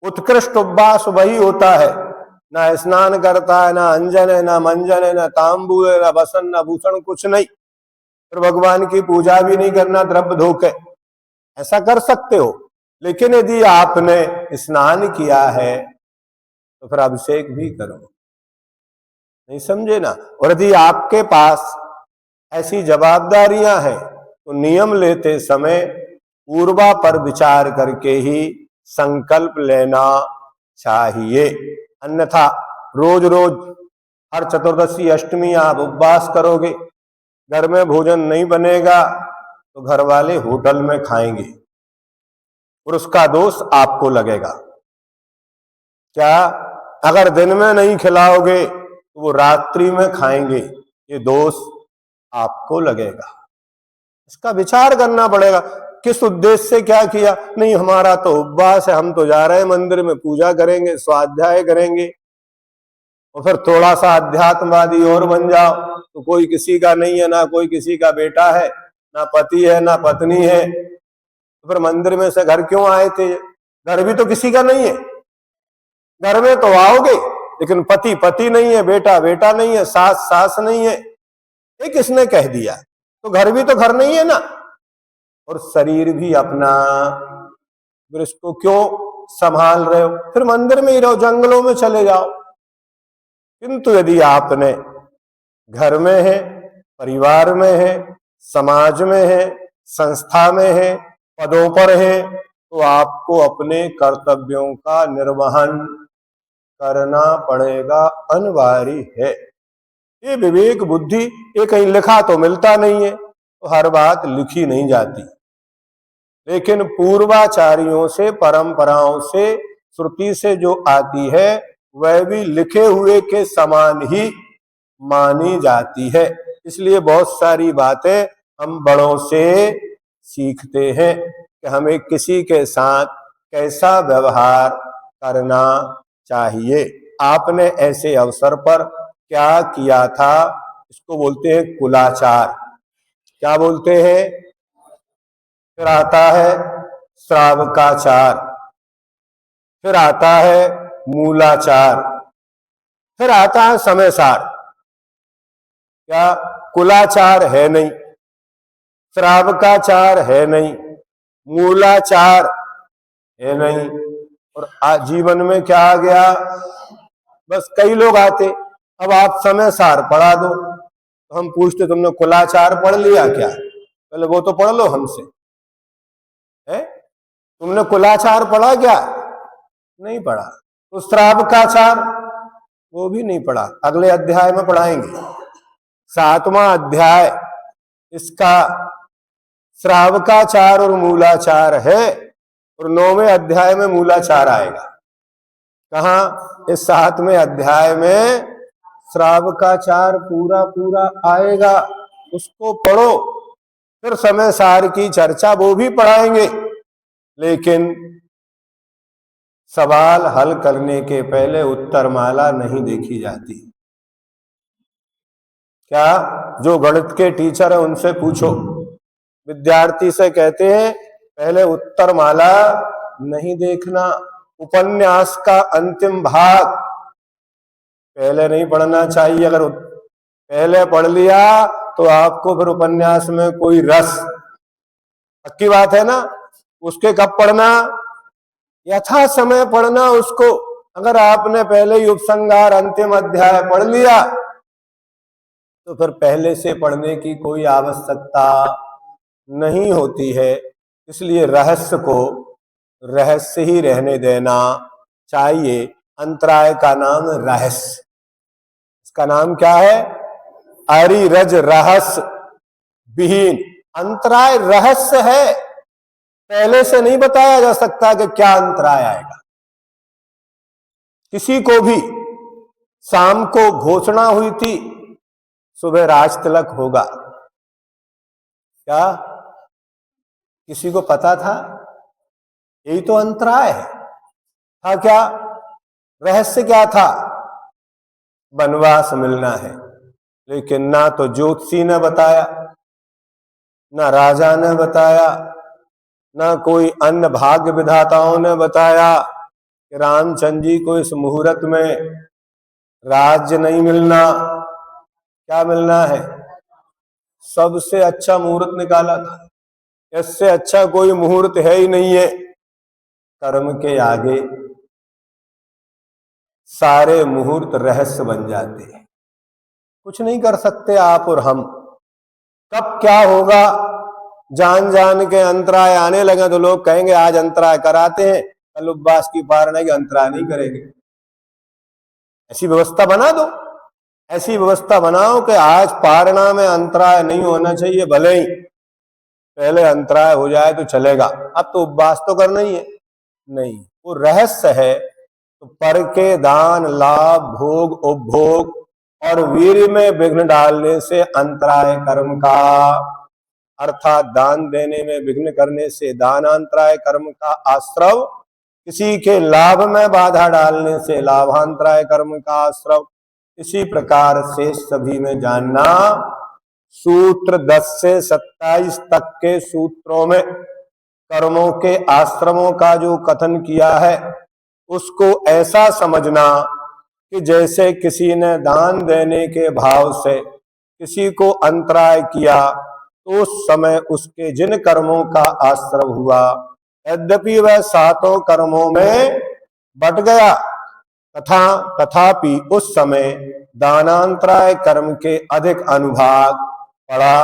उत्कृष्ट उपवास वही होता है, ना स्नान करता है, ना अंजन है, ना मंजन है, ना तांबू है, ना बसन, ना भूषण, कुछ नहीं, फिर भगवान की पूजा भी नहीं करना द्रव्य धोके, ऐसा कर सकते हो। लेकिन यदि आपने स्नान किया है तो फिर अभिषेक भी करो, नहीं समझे ना? और यदि आपके पास ऐसी जवाबदारियां हैं तो नियम लेते समय पूर्वा पर विचार करके ही संकल्प लेना चाहिए। अन्यथा रोज रोज हर चतुर्दशी अष्टमी आप उपवास करोगे, घर में भोजन नहीं बनेगा तो घर वाले होटल में खाएंगे और उसका दोष आपको लगेगा। क्या? अगर दिन में नहीं खिलाओगे तो वो रात्रि में खाएंगे, ये दोष आपको लगेगा। इसका विचार करना पड़ेगा। किस उद्देश्य से क्या किया? नहीं, हमारा तो उपवास है, हम तो जा रहे हैं मंदिर में, पूजा करेंगे, स्वाध्याय करेंगे। और फिर थोड़ा सा अध्यात्मवादी और बन जाओ तो कोई किसी का नहीं है, ना कोई किसी का बेटा है, ना पति है, ना पत्नी है, तो फिर मंदिर में से घर क्यों आए थे? घर भी तो किसी का नहीं है। घर में तो आओगे लेकिन पति पति नहीं है, बेटा बेटा नहीं है, सास सास नहीं है, ये किसने कह दिया? तो घर भी तो घर नहीं है ना। और शरीर भी अपना, फिर इसको क्यों संभाल रहे हो? फिर मंदिर में ही रहो, जंगलों में चले जाओ। किंतु यदि आपने घर में है, परिवार में है, समाज में है, संस्था में है, पदों पर है, तो आपको अपने कर्तव्यों का निर्वहन करना पड़ेगा, अनिवार्य है। ये विवेक बुद्धि, ये कहीं लिखा तो मिलता नहीं है, तो हर बात लिखी नहीं जाती, लेकिन पूर्वाचार्यों से, परंपराओं से, श्रुति से जो आती है वह भी लिखे हुए के समान ही मानी जाती है। इसलिए बहुत सारी बातें हम बड़ों से सीखते हैं कि हमें किसी के साथ कैसा व्यवहार करना चाहिए। आपने ऐसे अवसर पर क्या किया था? इसको बोलते हैं कुलाचार। क्या बोलते हैं? फिर आता है श्रावकाचार, फिर आता है मूलाचार, फिर आता है समयसार। क्या कुलाचार है नहीं, श्रावकाचार है नहीं, मूलाचार है नहीं, और जीवन में क्या आ गया? बस कई लोग आते, अब आप समयसार पढ़ा दो तो हम पूछते तुमने कुलाचार पढ़ लिया क्या? पहले वो तो पढ़ लो हमसे, है? तुमने कुलाचार पढ़ा क्या? नहीं पढ़ा। तो श्रावकाचार, वो भी नहीं पढ़ा, अगले अध्याय में पढ़ाएंगे। 7वां अध्याय इसका श्रावकाचार और मूलाचार है, और 9वें अध्याय में मूलाचार आएगा। कहाँ? इस 7वें अध्याय में श्रावकाचार पूरा पूरा आएगा, उसको पढ़ो। फिर समयसार की चर्चा वो भी पढ़ाएंगे, लेकिन सवाल हल करने के पहले उत्तरमाला नहीं देखी जाती। क्या? जो गणित के टीचर है उनसे पूछो, विद्यार्थी से कहते हैं पहले उत्तरमाला नहीं देखना, उपन्यास का अंतिम भाग पहले नहीं पढ़ना चाहिए। अगर पहले पढ़ लिया तो आपको फिर उपन्यास में कोई रस, पक्की बात है ना। उसके कब पढ़ना? यथा समय पढ़ना उसको। अगर आपने पहले ही उपसंहार अंतिम अध्याय पढ़ लिया तो फिर पहले से पढ़ने की कोई आवश्यकता नहीं होती है। इसलिए रहस्य को रहस्य ही रहने देना चाहिए। अंतराय का नाम रहस्य, इसका नाम क्या है? अरिरज रहस्य विहीन। अंतराय रहस्य है, पहले से नहीं बताया जा सकता कि क्या अंतराय आएगा। किसी को भी शाम को घोषणा हुई थी सुबह राज तिलक होगा, क्या किसी को पता था? यही तो अंतराय है। था क्या? रहस्य क्या था? वनवास मिलना है। लेकिन ना तो ज्योतिषी ने बताया, ना राजा ने बताया, ना कोई अन्य भाग्य विधाताओं ने बताया कि रामचंद्र जी को इस मुहूर्त में राज्य नहीं मिलना। क्या मिलना है? सबसे अच्छा मुहूर्त निकाला था, इससे अच्छा कोई मुहूर्त है ही नहीं है। कर्म के आगे सारे मुहूर्त रहस्य बन जाते हैं, कुछ नहीं कर सकते आप और हम। कब क्या होगा जान जान के अंतराय आने लगे तो लोग कहेंगे आज अंतराय कराते हैं, कल उपवास की पारणा की अंतराय नहीं करेंगे। ऐसी व्यवस्था बना दो, ऐसी व्यवस्था बनाओ कि आज पारणा में अंतराय नहीं होना चाहिए, भले ही पहले अंतराय हो जाए तो चलेगा। अब तो उपवास तो करना ही है। नहीं, वो रहस्य है। तो पर के दान, लाभ, भोग, उपभोग और वीर्य में विघ्न डालने से अंतराय कर्म का अर्थात दान देने में विघ्न करने से दानांतराय कर्म का आश्रव, किसी के लाभ में बाधा डालने से लाभांतराय कर्म का आश्रव। इसी प्रकार से सभी में जानना। सूत्र 10 से 27 तक के सूत्रों में कर्मों के आश्रमों का जो कथन किया है उसको ऐसा समझना कि जैसे किसी ने दान देने के भाव से किसी को अंतराय किया तो उस समय उसके जिन कर्मों का आश्रव हुआ, यद्यपि वह सातों कर्मों में बट गया तथापि उस समय दानांतराय कर्म के अधिक अनुभाग पड़ा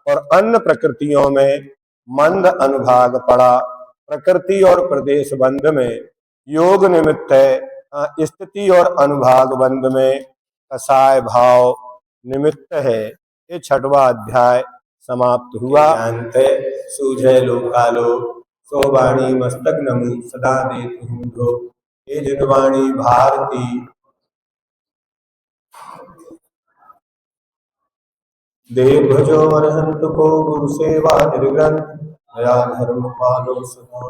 और अन्य प्रकृतियों में मंद अनुभाग पड़ा। प्रकृति और प्रदेश बंध में योग निमित्त है, स्थिति और अनुभाग बंध में कसाय भाव निमित्त है। ये 6वां अध्याय समाप्त हुआ। जानते सूझे लोकालो सो वाणी मस्तक नमु सदा देतु ये जिनवाणी भारती देव भजो अरहंत को गुरु सेवा निर्ग्रंथ दया धर्म पालो सदा